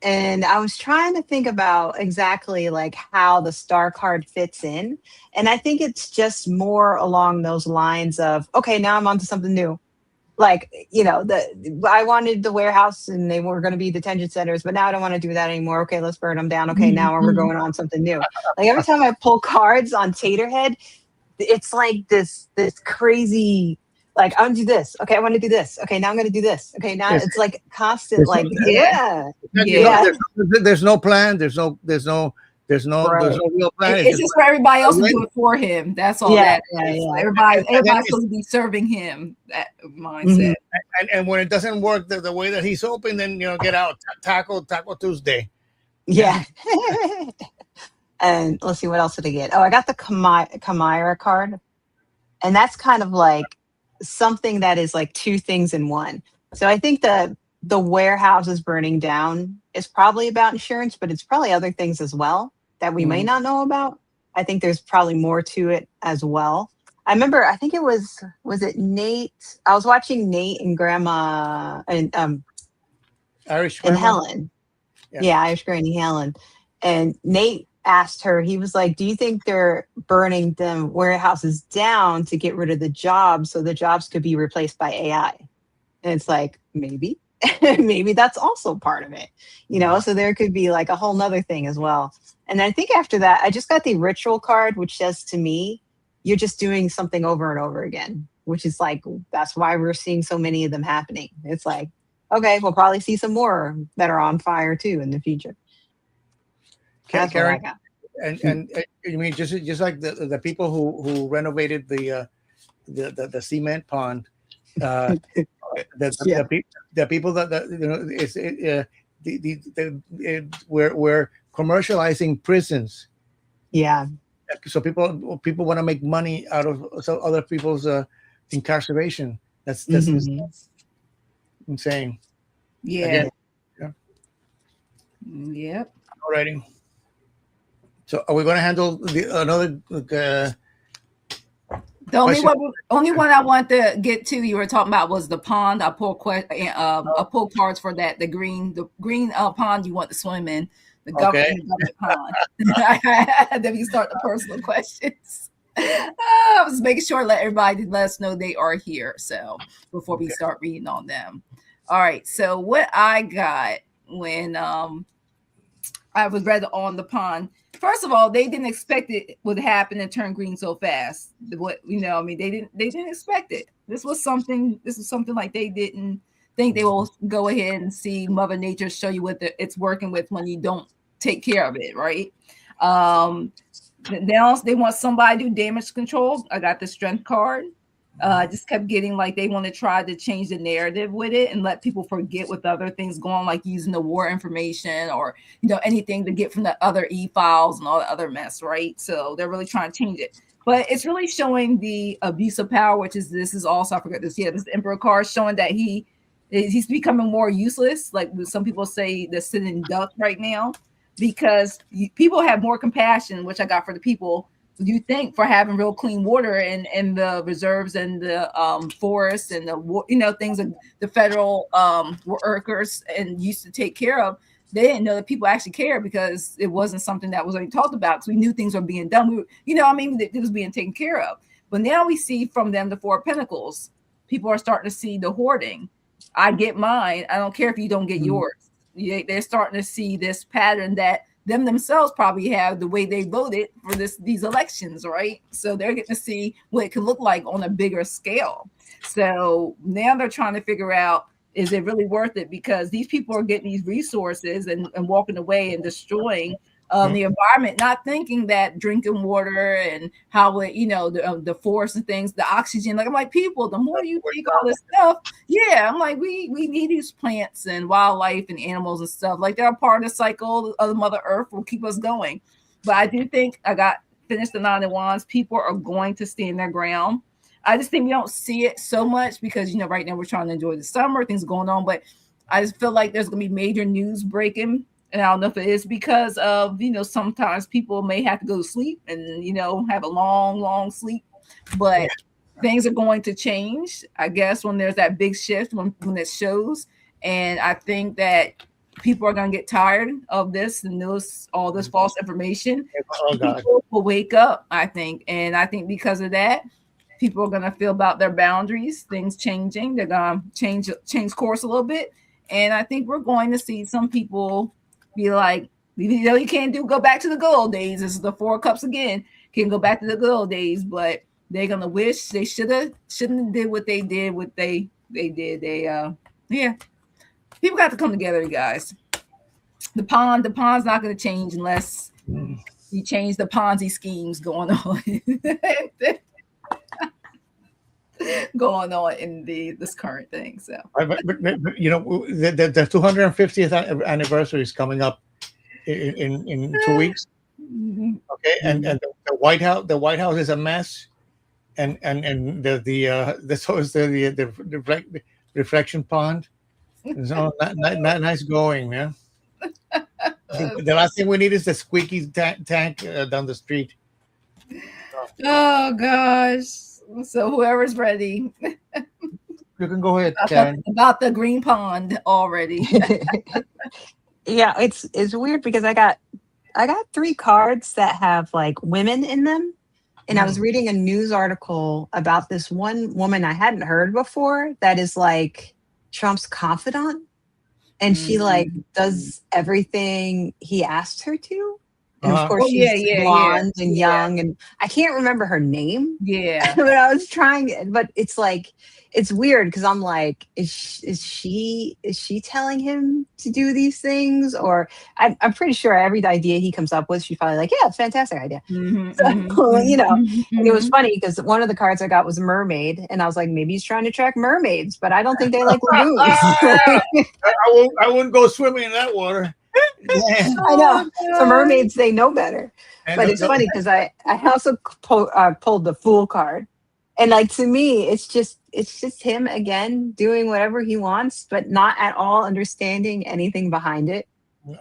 and I was trying to think about exactly like how the Star card fits in. And I think it's just more along those lines of, okay, now I'm onto something new. Like, I wanted the warehouse and they were going to be detention centers, but now I don't want to do that anymore. Okay, let's burn them down. Okay, now we're going on something new. Like every time I pull cards on Taterhead, it's like this crazy, like, I want to do this. Okay, I want to do this. Okay, now I'm going to do this. Okay, now it's like constant, like, There's no plan. There's no There's no real plan. It's just for everybody else to do it for him. That's all that is. Yeah. Everybody's supposed to be serving him. That mindset. And when it doesn't work the way that he's hoping, then get out. Taco Tuesday. Yeah. And let's see, what else did I get? Oh, I got the Chimera card. And that's kind of like something that is like two things in one. So I think the warehouse is burning down is probably about insurance, but it's probably other things as well that we may not know about. I think there's probably more to it as well. I remember, I think it was it Nate? I was watching Nate and Grandma and Irish Grandma? and Helen. Yeah, Irish Granny Helen. And Nate asked her, he was like, do you think they're burning them warehouses down to get rid of the jobs so the jobs could be replaced by AI? And it's like, maybe. Maybe that's also part of it, so there could be like a whole nother thing as well. And I think after that, I just got the ritual card, which says to me, you're just doing something over and over again, which is like, that's why we're seeing so many of them happening. It's like, okay, we'll probably see some more that are on fire too in the future. That's Karen, what I got. And I mean, just like the people who renovated the cement pond, the people that we're commercializing prisons. Yeah. So people want to make money out of other people's incarceration. That's insane. Yeah. Again, Yep. Alrighty. So are we going to handle another? The only one I want to get to you were talking about was the pond. I pulled cards for that. The green pond you want to swim in. The government pond. Then we start the personal questions. I was making sure let us know they are here. So before we start reading on them. All right. So what I got when I was read on the pond. First of all, they didn't expect it would happen and turn green so fast. They didn't expect it. This was something like they didn't think they will go ahead and see Mother Nature show you what it's working with when you don't take care of it, right? Now they want somebody to do damage control. I got the strength card. Just kept getting like they want to try to change the narrative with it and let people forget with other things going on, like using the war information or anything to get from the other e-files and all the other mess, right? So they're really trying to change it, but it's really showing the abuse of power, which is this is also, I forgot this. Yeah, this Emperor card showing that he's becoming more useless. Like some people say, the sitting duck right now, because people have more compassion, which I got for the people. You think for having real clean water in the reserves and the forests and the things that the federal workers and used to take care of, they didn't know that people actually care because it wasn't something that was already talked about. Because we knew things were being done. It was being taken care of. But now we see from them the Four of Pentacles. People are starting to see the hoarding. I get mine. I don't care if you don't get yours. They're starting to see this pattern that them themselves probably have the way they voted for these elections, right? So they're getting to see what it could look like on a bigger scale. So now they're trying to figure out, is it really worth it? Because these people are getting these resources and walking away and destroying the environment, not thinking that drinking water and how it, the forest and things, the oxygen, like I'm like, people, the more you take all this stuff, I'm like, we need these plants and wildlife and animals and stuff. Like they're a part of the cycle of the Mother Earth, will keep us going. But I do think finished the Nine of Wands. People are going to stand their ground. I just think we don't see it so much because, right now we're trying to enjoy the summer, things going on, but I just feel like there's going to be major news breaking. And I don't know if it is because of, sometimes people may have to go to sleep and, have a long, long sleep, but things are going to change, I guess, when there's that big shift, when it shows. And I think that people are going to get tired of this and all this false information. People will wake up, I think. And I think because of that, people are going to feel about their boundaries, things changing. They're going to change course a little bit. And I think we're going to see some people be like, you can't go back to the good old days. This is the Four of Cups again. Can't go back to the good old days, but they're gonna wish they shouldn't have did what they did. What they did. People got to come together, you guys. The pond's not gonna change unless He changed the Ponzi schemes going on. Going on in this current thing. So, but, you know, the 250th anniversary is coming up in 2 weeks. Okay, and the White House is a mess, and so is the reflection pond. So not nice going, man. The last thing we need is the squeaky tank down the street. Oh gosh. So whoever's ready. You can go ahead, Karen. About the green pond already. Yeah, it's weird because I got 3 cards that have like women in them. And I was reading a news article about this one woman I hadn't heard before that is like Trump's confidant. And she like does everything he asked her to. And of course, she's blonde and young, and I can't remember her name. Yeah, but I was trying, but it's like it's weird because I'm like, is she telling him to do these things, or I'm pretty sure every idea he comes up with, she's probably like, yeah, fantastic idea. So, you know, and it was funny because one of the cards I got was a mermaid, and I was like, maybe he's trying to attract mermaids, but I don't think they like lagoons. I wouldn't go swimming in that water. I know. So mermaids, they know better. But it's funny because I also pulled the Fool card, and like to me, it's just him again doing whatever he wants, but not at all understanding anything behind it.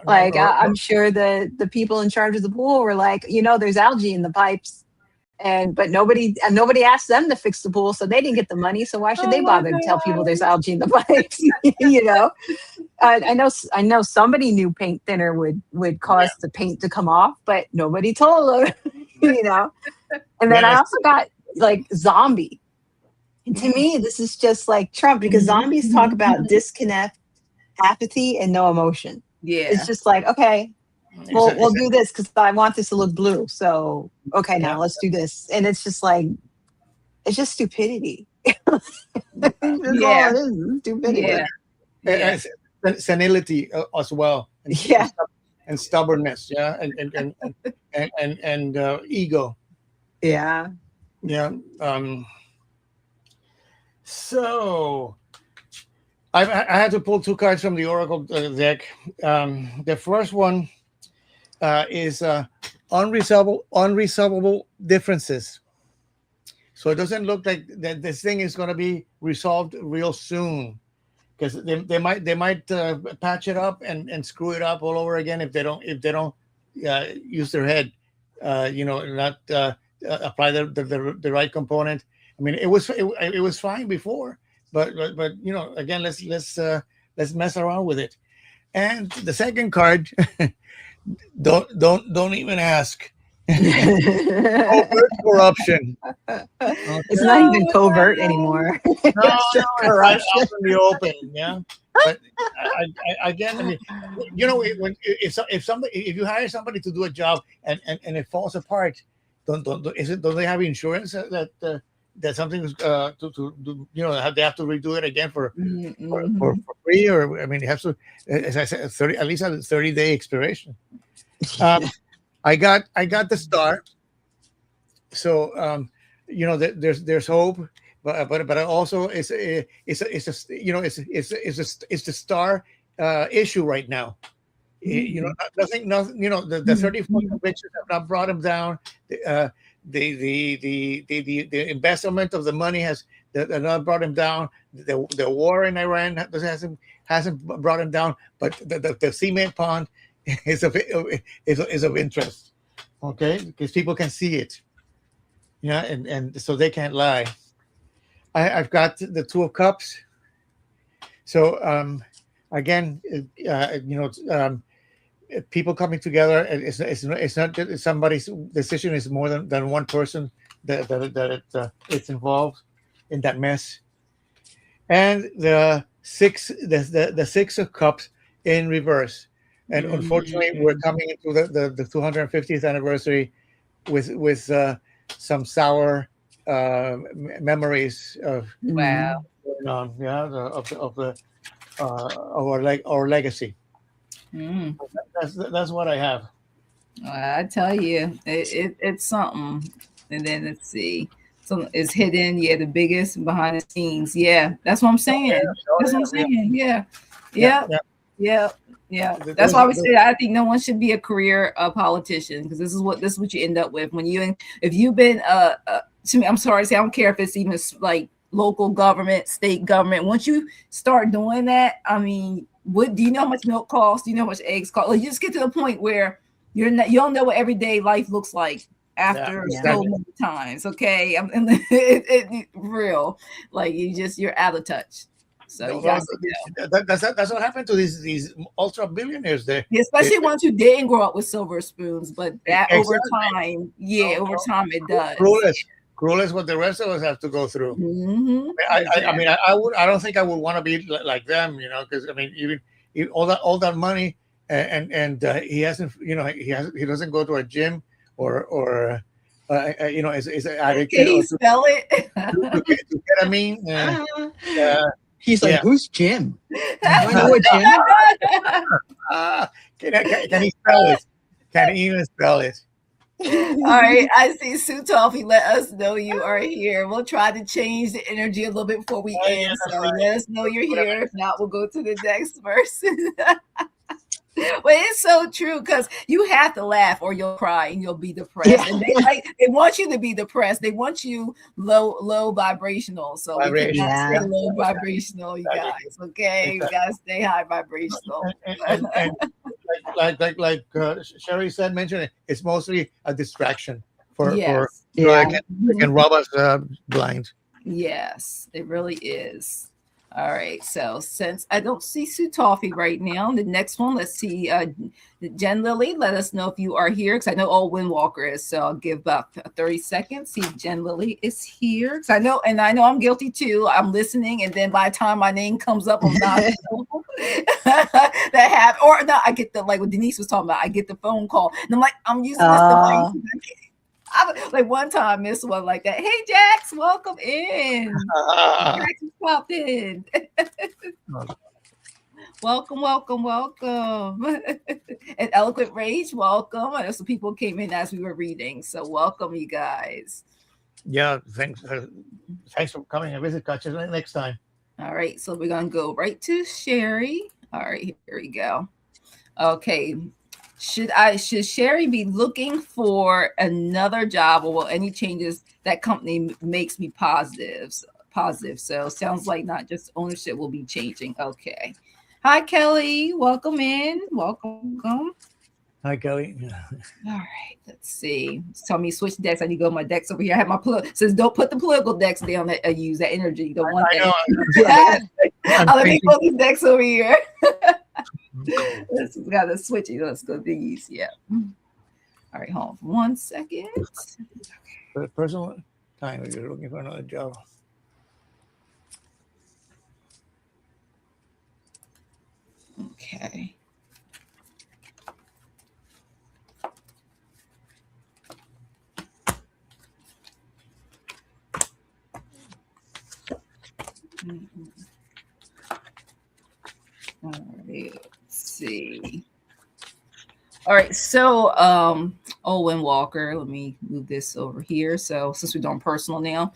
Like I'm sure the people in charge of the pool were like, you know, there's algae in the pipes. But nobody asked them to fix the pool, so they didn't get the money. So why should they bother to tell people there's algae in the pipes? You know, I know somebody knew paint thinner would cause the paint to come off, but nobody told them. You know, and then I also got like zombie. And to me, this is just like Trump because zombies talk about disconnect, apathy, and no emotion. Yeah, it's just like okay. We'll do this because I want this to look blue. So, okay, now let's do this. And it's just like, it's just stupidity. That's all it is, stupidity. Senility as well. And stubbornness. Yeah. And ego. Yeah. Yeah. So I had to pull 2 cards from the Oracle deck. The first one is unresolvable differences. So it doesn't look like that this thing is going to be resolved real soon, because they might patch it up and screw it up all over again if they don't use their head, you know, not apply the right component. I mean, it was fine before, but you know, again, let's mess around with it. And the second card. Don't even ask. Covert corruption. It's not even covert anymore. No, right out in the open. Yeah, but again, I mean, you know, if you hire somebody to do a job and it falls apart, don't they have insurance that something's to you know, they have to redo it again for free, or I mean, it has to, as I said, at least a 30-day expiration. I got the star, so you know, there's hope, but also it's a you know, it's the star issue right now. You know, nothing, you know, the 34 convictions have not brought him down. The embezzlement of the money has not brought him down. The war in Iran hasn't brought him down, but the cement pond is of interest. Okay, because people can see it. Yeah, and so they can't lie. I've got the 2 of Cups. So again, you know, people coming together. It's not somebody's decision. It's more than one person that it's involved in that mess. And the 6 of Cups in reverse. And unfortunately, we're coming into the 250th anniversary with some sour memories of of our legacy. That's what I have. I tell you, it's something. And then let's see. So it's hidden. Yeah, the biggest behind the scenes. Yeah, that's what I'm saying. That's what I'm saying. Yeah. Yep. Yep. Yeah. That's why we say I think no one should be a career politician, because this is what you end up with when if you've been to me, I'm sorry to say, I don't care if it's even like local government, state government. Once you start doing that, I mean, what do you know how much milk costs? Do you know how much eggs cost? Like, you just get to the point where you don't know what everyday life looks like after so many times. Okay, real, like you're out of touch. So you guys, that's what happened to these ultra billionaires there. Especially ones who didn't grow up with silver spoons, but that over time, it does. Cruel is what the rest of us have to go through. Mm-hmm. I mean, I don't think I would want to be like them, because I mean, even all that money, and he hasn't, he doesn't go to a gym or is addicted. Can he spell it? To ketamine. He's like, who's Jim? Do I know a Jim? Can he spell it? Can he even spell it? All right, I see Sue Toffee. Let us know you are here. We'll try to change the energy a little bit before we end. So let us know you're here. If not, we'll go to the next person. But it's so true, because you have to laugh or you'll cry and you'll be depressed. Yeah. And they want you to be depressed. They want you low vibrational. So we stay low vibrational, you guys. Okay, we gotta stay high vibrational. And like Sherry mentioned, it's mostly a distraction can rob us blind. Yes, it really is. All right, so since I don't see Sue Toffee right now, the next one, let's see, Jen Lily, let us know if you are here, because I know Owen Walker is, so I'll give about 30 seconds, see if Jen Lily is here, because I know I'm guilty too. I'm listening, and then by the time my name comes up, I'm not I get the, like what Denise was talking about, I get the phone call, and I'm like, I'm using this device. Like one time, Miss one like that. Hey, Jax, welcome in. Jax popped in. welcome. And Eloquent Rage, welcome. I know some people came in as we were reading, so welcome, you guys. Yeah, thanks for coming and visit. Catch us next time. All right, so we're gonna go right to Sherry. All right, here we go. Okay. Should Sherry be looking for another job, or will any changes that company makes me positive? So sounds like not just ownership will be changing. Okay. Hi, Kelly. Welcome in. Welcome. Hi, Kelly. All right. Let's see. Tell me switch decks. I need to go my decks over here. I have my says don't put the political decks down that I use that energy. You don't want that. Let me put these decks over here. We got to switch it. Let's go these. Yeah. All right, hold on for 1 second. For personal time, if you're looking for another job. Okay. All right, let's see. All right, so Owen Walker, let me move this over here. So since we're doing personal now,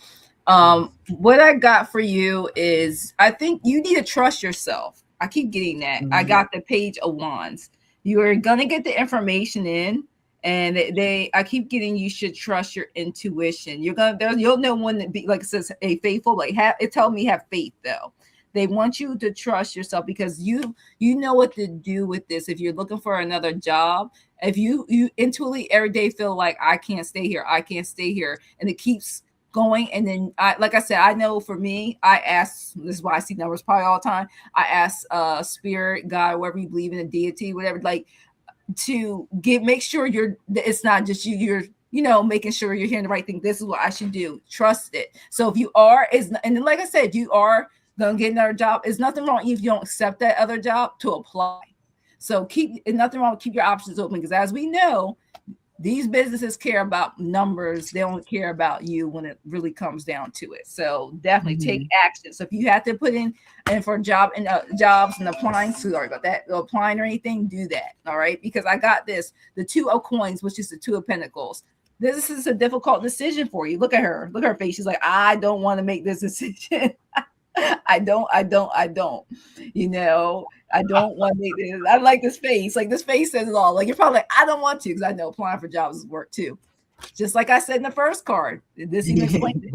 what I got for you is, I think you need to trust yourself. I keep getting that. I got the Page of Wands. You are gonna get the information in, and I keep getting, you should trust your intuition. You'll know when to be, like it says, a faithful, like it tells me have faith though. They want you to trust yourself, because you know what to do with this. If you're looking for another job, if you intuitively every day feel like I can't stay here, and it keeps going, and then like I said, I know for me, I ask, this is why I see numbers probably all the time, I ask spirit, God, whatever you believe in, a deity, whatever, like to make sure it's not just you're making sure you're hearing the right thing. This is what I should do. Trust it. So if you are, and then like I said, you are gonna get another job. There's nothing wrong if you don't accept that other job to apply. So nothing wrong. Keep your options open, because as we know, These businesses care about numbers. They don't care about you when it really comes down to it. So definitely take action. So if you have to put in for jobs and applying, sorry about that, applying or anything, do that. All right. Because I got this, the 2 of coins, which is the 2 of pentacles. This is a difficult decision for you. Look at her. Look at her face. She's like, I don't want to make this decision. I don't. You know, I don't want to make this. I like this face. Like this face says it all. Like you're probably like, I don't want to, because I know applying for jobs is work too. Just like I said in the first card. This even explained it.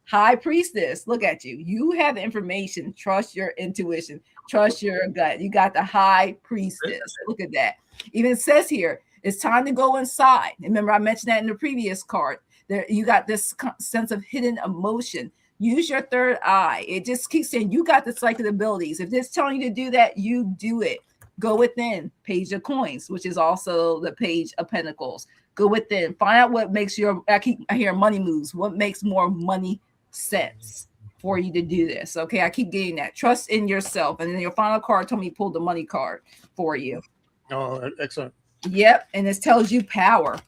High Priestess. Look at you. You have the information. Trust your intuition. Trust your gut. You got the High Priestess. Look at that. Even it says here, it's time to go inside. Remember, I mentioned that in the previous card. There, you got this sense of hidden emotion. Use your third eye. It just keeps saying you got the psychic abilities. If it's telling you to do that, you do it. Go within. Page of coins, which is also the page of pentacles. Go within. Find out what makes I hear money moves. What makes more money sense for you to do this? Okay, I keep getting that. Trust in yourself. And then your final card told me pull the money card for you. Oh, excellent. Yep, and it tells you power.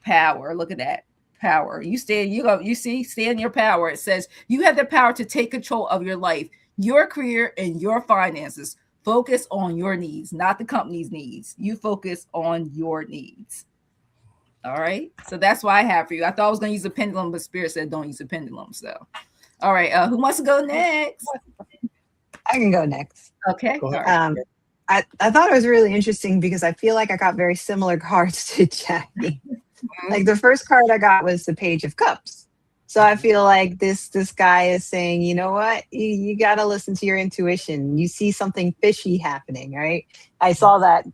Power. Look at that. Power. You stand, you see, stand in your power. It says you have the power to take control of your life, your career, and your finances. Focus on your needs, not the company's needs. You focus on your needs. All right. So that's why I have for you. I thought I was going to use a pendulum, but Spirit said don't use a pendulum. So, all right. Who wants to go next? I can go next. Okay. All right. I thought it was really interesting because I feel like I got very similar cards to Jackie. Like the first card I got was the Page of Cups. So I feel like this guy is saying, you know what, you got to listen to your intuition. You see something fishy happening, right? I saw that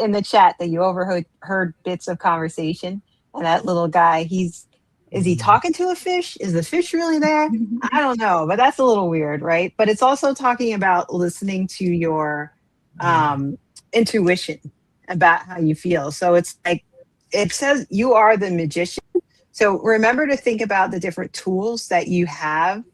in the chat that you overheard bits of conversation, and that little guy, is he talking to a fish? Is the fish really there? I don't know, but that's a little weird, right? But it's also talking about listening to your intuition about how you feel. So it's like, it says you are the magician. So remember to think about the different tools that you have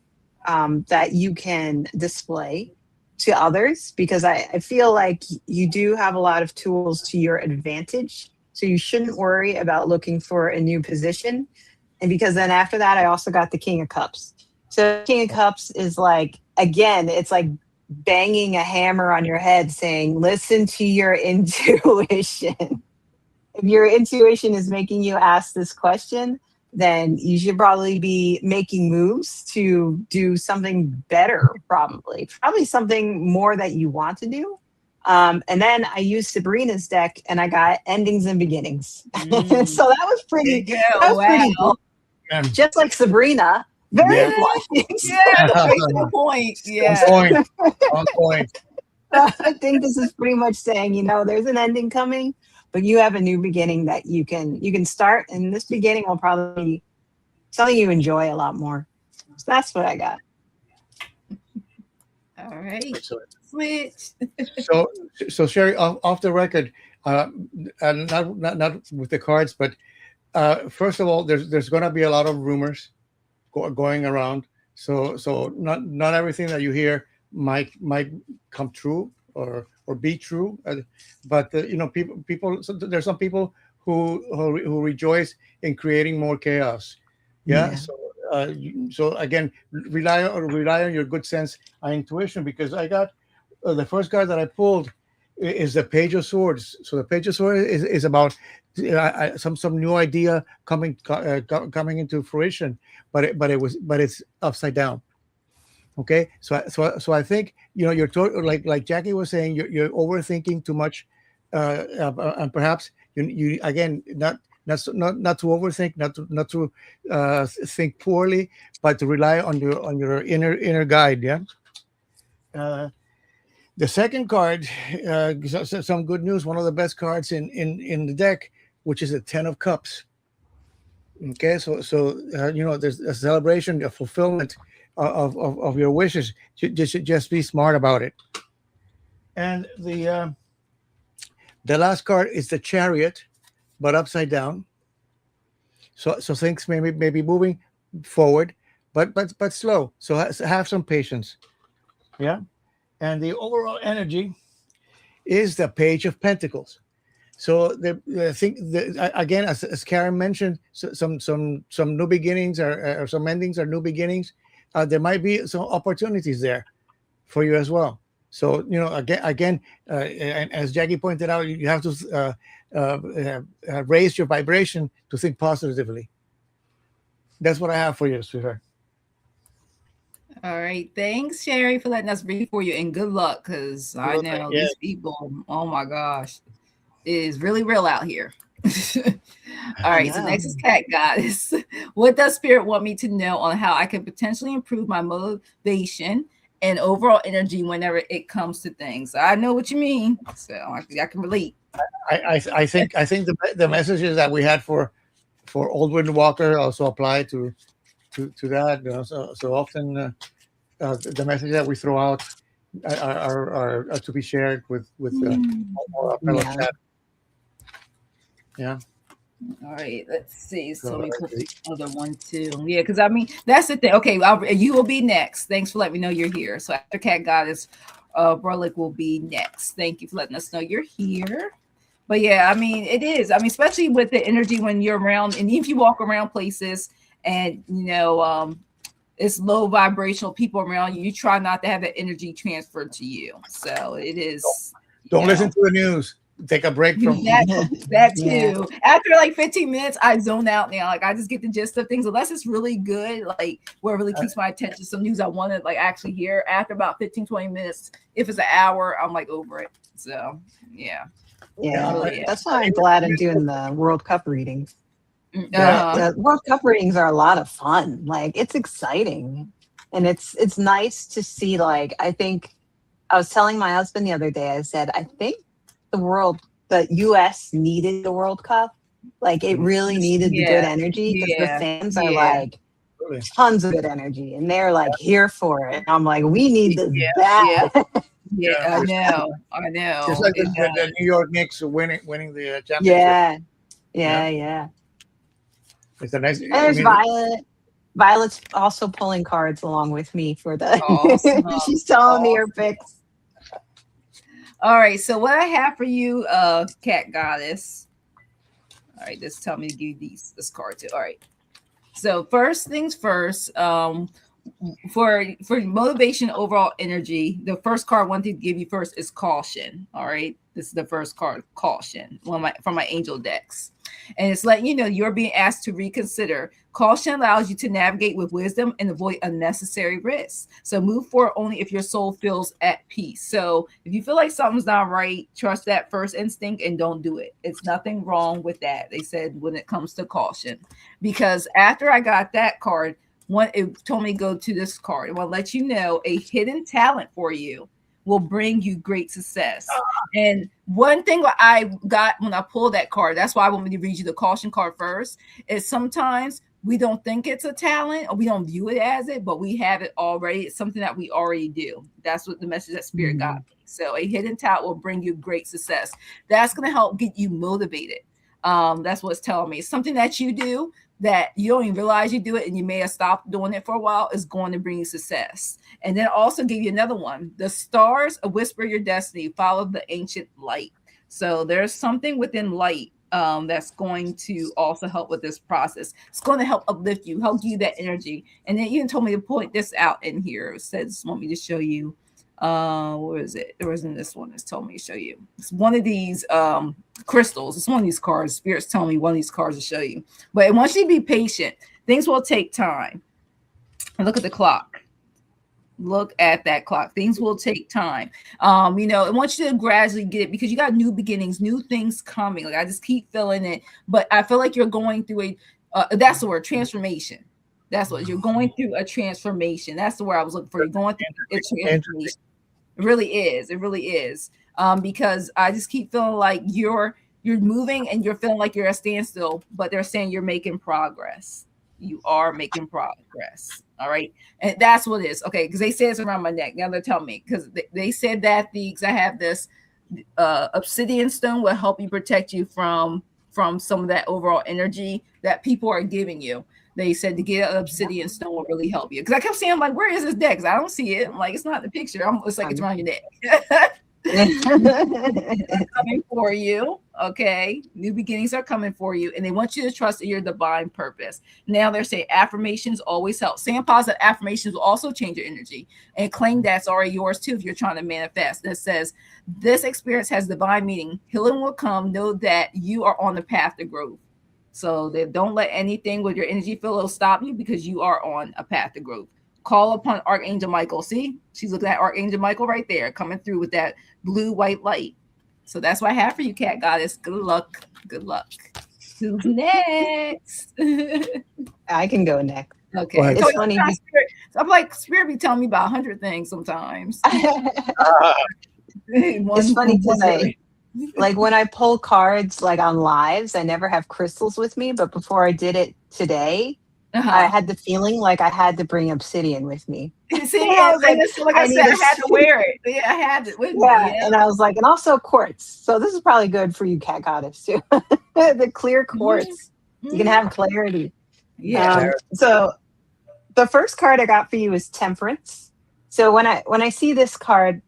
that you can display to others, because I feel like you do have a lot of tools to your advantage. So you shouldn't worry about looking for a new position. And because then after that, I also got the King of Cups. So King of Cups is like, again, it's like banging a hammer on your head saying, listen to your intuition. If your intuition is making you ask this question, then you should probably be making moves to do something better, probably something more that you want to do. And then I used Sabrina's deck and I got endings and beginnings. So that was pretty, pretty cool. Just like Sabrina. Very important. On point. Yeah. On point. I think this is pretty much saying, there's an ending coming, but you have a new beginning that you can start, and this beginning will probably be something you enjoy a lot more. So that's what I got. All right. Switch. So Sherry, off the record, and not with the cards, but first of all, there's going to be a lot of rumors going around. So not everything that you hear might come true or be true, but people. So there's some people who rejoice in creating more chaos. Yeah. So again, rely on your good sense and intuition, because I got the first card that I pulled is the Page of Swords. So the Page of Swords is about some new idea coming into fruition, but it's upside down. Okay, so I think you're like Jackie was saying, you're overthinking too much, and perhaps you again not to overthink, not to think poorly, but to rely on your inner guide. Yeah. The second card, some good news. One of the best cards in the deck, which is a 10 of Cups. Okay, so there's a celebration, a fulfillment of your wishes. Just be smart about it. And the last card is the Chariot, but upside down. So things may be moving forward, but slow. So have some patience. Yeah. And the overall energy is the Page of Pentacles. So I think again, as Karen mentioned, some new beginnings or some endings are new beginnings. There might be some opportunities there for you as well. So again, and as Jackie pointed out, you have to raise your vibration to think positively. That's what I have for you, sweetheart. All right. Thanks, Sherry, for letting us read for you, and good luck, because I know these people, oh my gosh, it is really real out here. All right. So next is Cat Goddess. What does Spirit want me to know on how I can potentially improve my motivation and overall energy whenever it comes to things? I know what you mean, so I can relate. I think the messages that we had for Old Wind Walker also apply to that. So often the message that we throw out are to be shared with our fellow chat. Yeah. All right, let's see. So let me put the other one too. Yeah, because I mean that's the thing. Okay, you will be next. Thanks for letting me know you're here. So after Cat Goddess, Berlick will be next. Thank you for letting us know you're here. But yeah, I mean it is. I mean, especially with the energy when you're around, and if you walk around places and it's low vibrational people around you, you try not to have that energy transferred to you. So it is. Don't listen to the news. Take a break from that too. Yeah. After like 15 minutes, I zone out now. Like I just get the gist of things, unless it's really good, like where it really keeps my attention. Some news I want to like actually hear. After about 15-20 minutes, if it's an hour, I'm like over it. So yeah. That's why I'm glad I'm doing the World Cup readings. The World Cup readings are a lot of fun. Like it's exciting, and it's nice to see. Like I think I was telling my husband the other day, I said I think the US needed the World Cup. Like it really needed the good energy, because the fans are like tons of good energy, and they're like here for it. And I'm like, we need this bad. I know. Just like the New York Knicks winning the championship. Yeah. It's a nice. There's Violet. Violet's also pulling cards along with me for the. She's telling me her picks. All right, so what I have for you, Cat Goddess. All right, just tell me to give this card too. All right. So first things first, for motivation, overall energy, the first card I wanted to give you first is caution. All right, this is the first card, caution, from my angel decks, and it's letting you know you're being asked to reconsider. Caution allows you to navigate with wisdom and avoid unnecessary risks. So move forward only if your soul feels at peace. So if you feel like something's not right, trust that first instinct and don't do it. It's nothing wrong with that. They said when it comes to caution, because after I got that card, it told me to go to this card. It will let you know a hidden talent for you will bring you great success. And one thing I got when I pulled that card, that's why I want me to read you the caution card first, is sometimes we don't think it's a talent or we don't view it as it, but we have it already. It's something that we already do. That's what the message that Spirit got me. So a hidden talent will bring you great success. That's going to help get you motivated. That's what it's telling me. It's something that you do that you don't even realize you do it, and you may have stopped doing it for a while, is going to bring you success. And then also give you another one. The stars whisper your destiny. Follow the ancient light. So there's something within light that's going to also help with this process. It's going to help uplift you, help give you that energy. And then even told me to point this out in here. It says, want me to show you. Where is it? There wasn't this one. It's told me to show you. It's one of these crystals. It's one of these cards. Spirit's telling me one of these cards to show you. But it wants you to be patient. Things will take time. And look at the clock. Look at that clock. Things will take time. It wants you to gradually get it, because you got new beginnings, new things coming. Like I just keep feeling it, but I feel like you're going through that's the word, transformation. That's what you're going through, a transformation. That's the word I was looking for. You're going through a transformation. It really is. It really is. Because I just keep feeling like you're moving and you're feeling like you're at a standstill, but they're saying you're making progress. You are making progress. All right. And that's what it is. Okay. Because they say it's around my neck. Now they're telling me, because they said that I have this obsidian stone will help you, protect you from some of that overall energy that people are giving you. They said to get an obsidian stone will really help you. Because I kept saying, like, where is this deck? Because I don't see it. I'm like, it's not in the picture. It's like it's around your neck. coming for you. Okay, new beginnings are coming for you, and they want you to trust in your divine purpose. Now they're saying affirmations always help. Saying positive affirmations will also change your energy, and claim that's already yours too if you're trying to manifest. That says this experience has divine meaning. Healing will come. Know that you are on the path to growth. So they don't let anything with your energy field stop you, because you are on a path to growth. Call upon Archangel Michael. See, she's looking at Archangel Michael right there, coming through with that blue white light. So that's what I have for you, Cat Goddess. Good luck. Good luck. Who's next? I can go next. Okay. It's so funny. I'm like, Spirit be telling me about 100 things sometimes. It's funny because like when I pull cards like on lives, I never have crystals with me. But before I did it today, I had the feeling like I had to bring obsidian with me. See, I was like I said, I had to wear it. Yeah, I had it with me. Yeah. And I was like, and also quartz. So this is probably good for you, Cat Goddess, too. The clear quartz. You can have clarity. Yeah. So the first card I got for you is Temperance. So when I see this card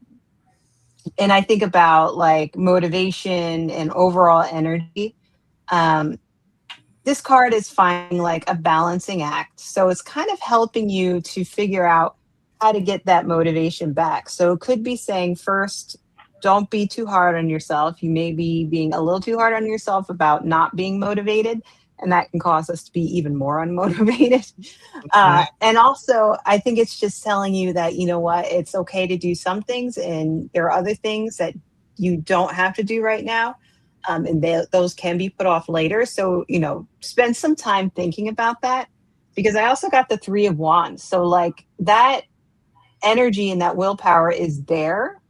and I think about like motivation and overall energy, this card is finding like a balancing act. So it's kind of helping you to figure out how to get that motivation back. So it could be saying, first, don't be too hard on yourself. You may be being a little too hard on yourself about not being motivated, and that can cause us to be even more unmotivated. And also, I think it's just telling you that, you know what, it's okay to do some things, and there are other things that you don't have to do right now. And those can be put off later. So, you know, spend some time thinking about that, because I also got the 3 of Wands. So like that energy and that willpower is there.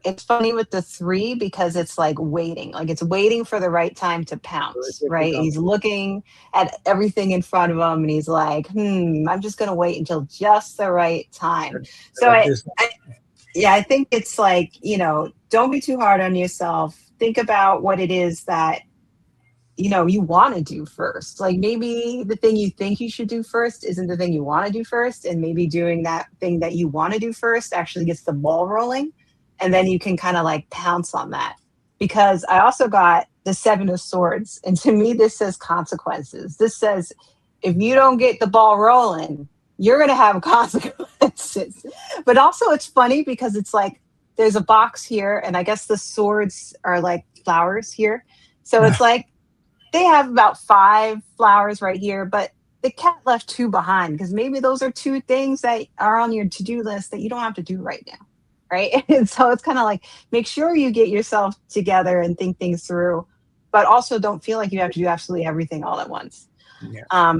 It's funny with the 3 because it's like waiting, like it's waiting for the right time to pounce, right? He's looking at everything in front of him and he's like, I'm just going to wait until just the right time. So I think it's like, you know, don't be too hard on yourself. Think about what it is that, you know, you want to do first. Like maybe the thing you think you should do first isn't the thing you want to do first. And maybe doing that thing that you want to do first actually gets the ball rolling. And then you can kind of like pounce on that. Because I also got the 7 of Swords. And to me, this says consequences. This says, if you don't get the ball rolling, you're going to have consequences. But also it's funny because it's like, there's a box here, and I guess the swords are like flowers here. So it's like they have about 5 flowers right here, but the cat left 2 behind, because maybe those are 2 things that are on your to-do list that you don't have to do right now, right? And so it's kind of like, make sure you get yourself together and think things through, but also don't feel like you have to do absolutely everything all at once. Yeah.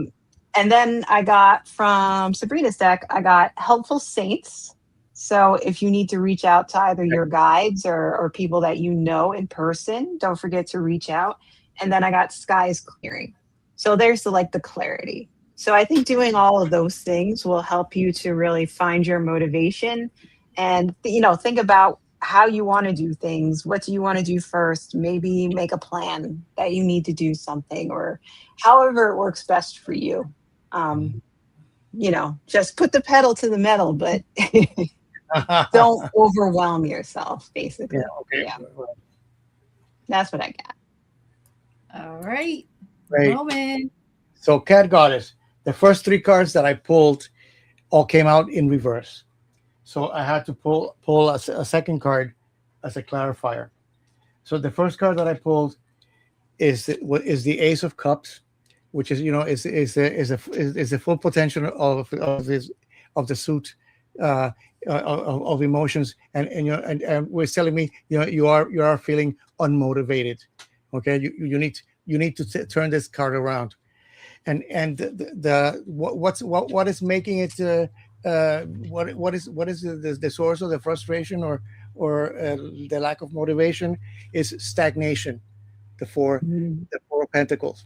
And then I got from Sabrina's deck, I got Helpful Saints. So if you need to reach out to either your guides or people that you know in person, don't forget to reach out. And then I got Skies Clearing. So there's the clarity. So I think doing all of those things will help you to really find your motivation and, you know, think about how you want to do things. What do you want to do first? Maybe make a plan that you need to do something, or however it works best for you. You know, just put the pedal to the metal, but don't overwhelm yourself, basically. Yeah. That's what I got. All right. Right. So, Cat Goddess, the first 3 cards that I pulled all came out in reverse. So I had to pull a second card as a clarifier. So the first card that I pulled is the Ace of Cups, which is, you know, is the full potential of the suit. Of emotions, and you know, and was telling me, you know, you are feeling unmotivated. Okay, you need to turn this card around, and what is making it what is the source of the frustration or the lack of motivation is stagnation. The 4 of Pentacles.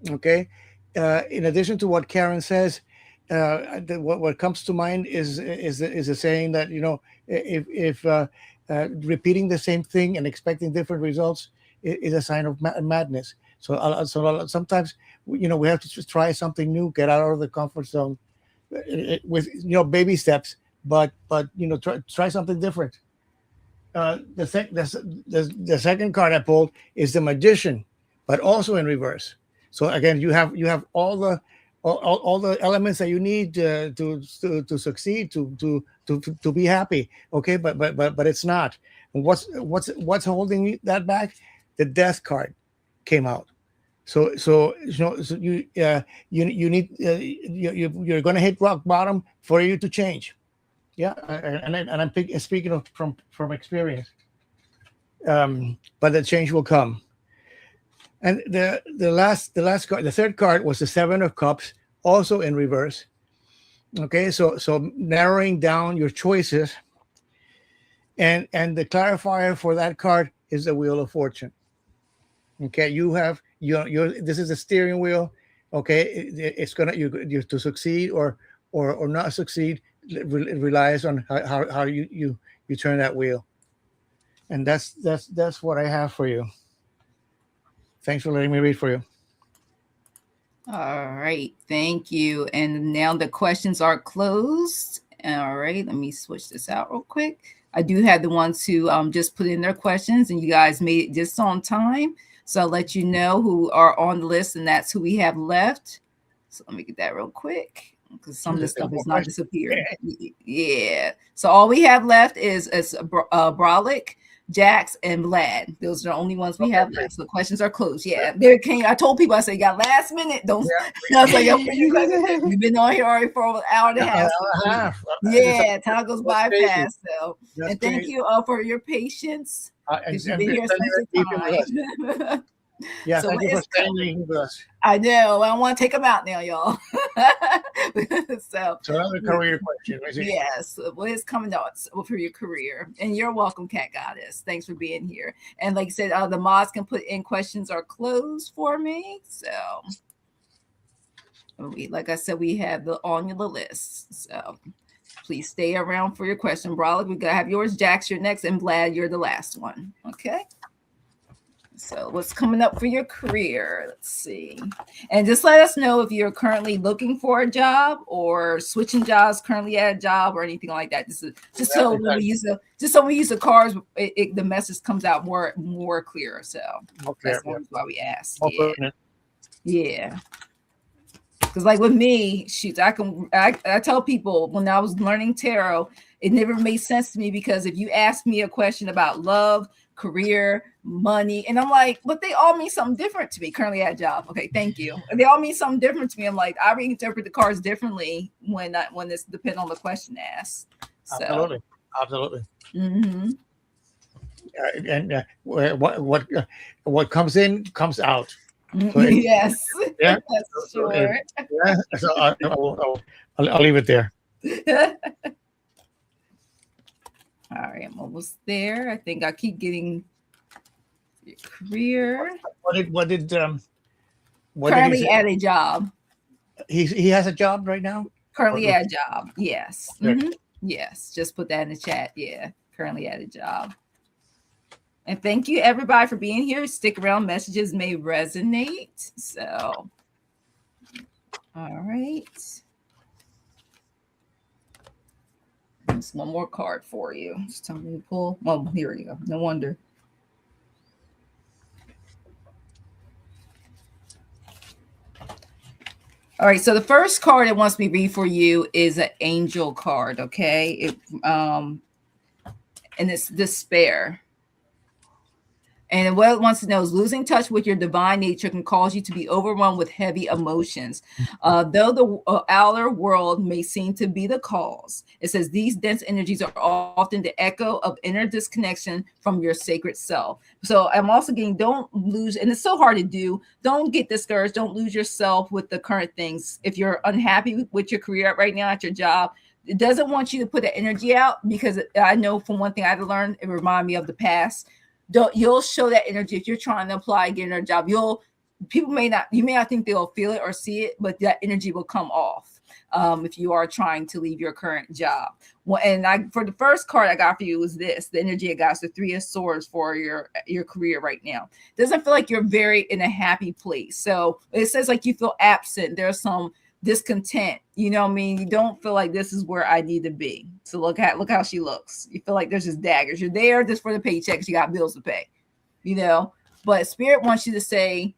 Okay, in addition to what Karen says. What comes to mind is a saying that, you know, if repeating the same thing and expecting different results is a sign of madness. So sometimes, you know, we have to just try something new, get out of the comfort zone with, you know, baby steps, but you know, try something different. The second card I pulled is the Magician, but also in reverse. So again, you have all the elements that you need to succeed, to be happy. Okay, but it's not. And what's holding that back? The Death card came out. So you need you're going to hit rock bottom for you to change. Yeah, and I'm speaking of from experience. But the change will come. And the last card, the third card, was the Seven of Cups, also in reverse. Okay, so narrowing down your choices, and the clarifier for that card is the Wheel of Fortune. Okay, you have your this is the steering wheel. Okay, it's gonna you to succeed or not succeed. It relies on how you turn that wheel, and that's what I have for you. Thanks for letting me read for you. All right, thank you. And now the questions are closed. All right, let me switch this out real quick. I do have the ones who just put in their questions, and you guys made it just on time. So I'll let you know who are on the list, and that's who we have left. So let me get that real quick, because some of this stuff has not disappeared. Yeah. So all we have left is Brolic, Jax, and Vlad. Those are the only ones we have left. So the questions are closed. Yeah. There came. I told people, I said, you got last minute. Don't. I was like, you've been on here already for an hour and a half. Yeah, time goes by fast. So, and thank you for your patience. You've been here time. Yeah, so thank you for staying with us. I know. I don't want to take them out now, y'all. So another career question. Yes. What is coming out for your career? And you're welcome, Cat Goddess. Thanks for being here. And like I said, the mods can put in questions are closed for me. So like I said, we have on the list. So please stay around for your question. Brolic, we gotta have yours. Jax, you're next, and Vlad, you're the last one. Okay. So what's coming up for your career? Let's see. And just let us know if you're currently looking for a job or switching jobs, currently at a job, or anything like that. So when we use the cards, the message comes out more clear. So that's why we ask. Yeah. Because like with me, shoot, I tell people when I was learning tarot, it never made sense to me, because if you ask me a question about love, career, money, and I'm like, but they all mean something different to me. Currently at a job. Okay, thank you. They all mean something different to me. I'm like, I reinterpret the cards differently when it's depending on the question asked. So. Absolutely. Mm-hmm. And what comes in comes out. So yes. Yeah. That's sure. Yeah. So I'll leave it there. All right, I'm almost there. I think I keep getting your career. What did currently at a job? He has a job right now? Currently at a job, yes. Mm-hmm. Yes, just put that in the chat. Yeah, currently at a job. And thank you everybody for being here. Stick around, messages may resonate. So, all right. Just one more card for you. Just tell me to pull. Oh, here we go. No wonder. All right. So the first card it wants me to read for you is an angel card. Okay. And it's despair. And what it wants to know is losing touch with your divine nature can cause you to be overwhelmed with heavy emotions. Though the outer world may seem to be the cause, it says these dense energies are often the echo of inner disconnection from your sacred self. So I'm also getting, don't lose, and it's so hard to do, don't get discouraged. Don't lose yourself with the current things. If you're unhappy with your career right now at your job, it doesn't want you to put the energy out, because I know from one thing I've learned, it reminds me of the past. You'll show that energy if you're trying to apply again a job. You may not think they'll feel it or see it, but that energy will come off if you are trying to leave your current job. Well, and for the first card I got for you was this: the energy I got is the Three of Swords for your career right now. Doesn't feel like you're very in a happy place. So it says like you feel absent. There's some discontent. You know what I mean? You don't feel like this is where I need to be. So look how she looks. You feel like there's just daggers. You're there just for the paychecks. You got bills to pay, you know. But Spirit wants you to say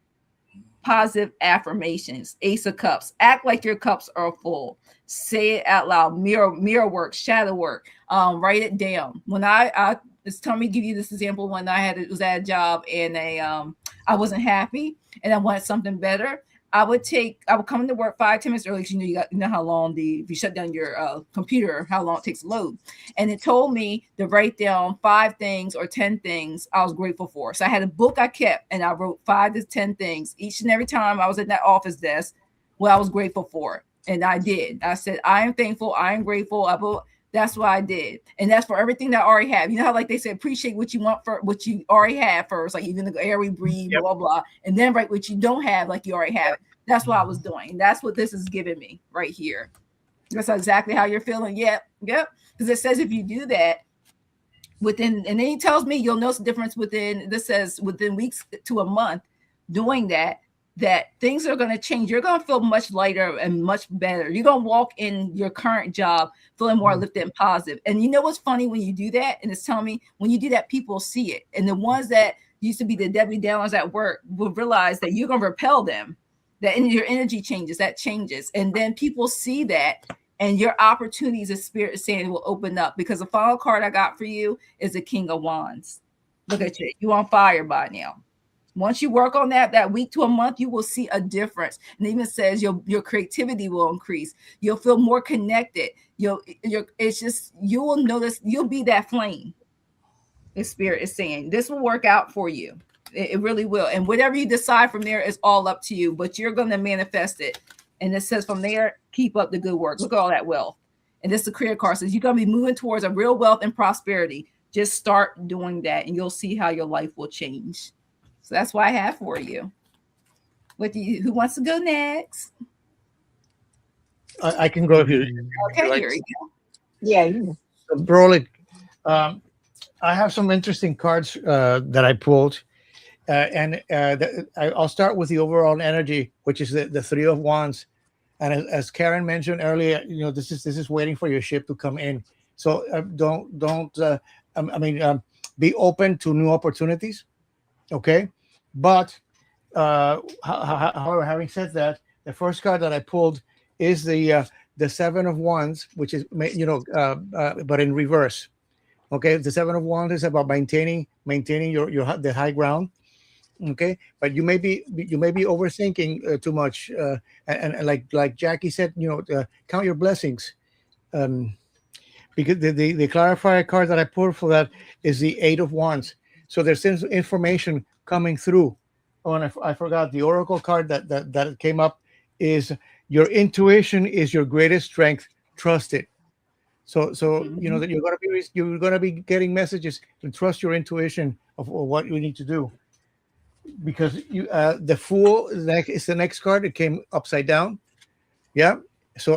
positive affirmations. Ace of Cups. Act like your cups are full. Say it out loud. Mirror work, shadow work. Write it down. When I it's telling me give you this example when was at a job and I wasn't happy and I wanted something better. I would come to work 5-10 minutes early because you know how long if you shut down your computer, how long it takes to load. And it told me to write down 5 things or 10 things I was grateful for. So I had a book I kept and I wrote 5 to 10 things each and every time I was at that office desk what I was grateful for. And I did. I said, I am thankful. I am grateful. That's what I did. And that's for everything that I already have. You know how like they say, appreciate what you want for what you already have first, like even the air we breathe, yep. Blah, blah, blah. And then write what you don't have, like you already have it. That's what I was doing. That's what this is giving me right here. That's exactly how you're feeling. Yep. Because it says if you do that and then he tells me you'll notice the difference within weeks to a month doing that things are going to change. You're going to feel much lighter and much better. You're going to walk in your current job feeling more lifted and positive. And you know what's funny when you do that? And it's telling me when you do that, people see it. And the ones that used to be the Debbie Downers at work will realize that you're going to repel them, that your energy changes, that changes. And then people see that and your opportunities, as Spirit is saying, will open up because the final card I got for you is the King of Wands. Look at you. You're on fire by now. Once you work on that week to a month, you will see a difference. And it even says your creativity will increase. You'll feel more connected. You will notice you'll be that flame. The Spirit is saying this will work out for you. It really will. And whatever you decide from there is all up to you, but you're going to manifest it. And it says from there, keep up the good work. Look at all that wealth. And this is the career card says you're going to be moving towards a real wealth and prosperity. Just start doing that and you'll see how your life will change. So that's what I have for you. Who wants to go next? I can go if you. Okay, like. Here you go. Yeah. So, Broly, I have some interesting cards that I pulled, and I'll start with the overall energy, which is the 3 of Wands. And as Karen mentioned earlier, you know this is waiting for your ship to come in. So be open to new opportunities. Okay, but however, having said that, the first card that I pulled is the 7 of Wands, which is but in reverse. Okay, the 7 of Wands is about maintaining the high ground. Okay, but you may be overthinking too much, and like Jackie said, count your blessings. Because the clarifier card that I pulled for that is the 8 of Wands. So there's information coming through. Oh, and I forgot the oracle card that came up is your intuition is your greatest strength. Trust it. So you know that you're gonna be getting messages and trust your intuition of what you need to do. Because the Fool is the next card. It came upside down. Yeah. So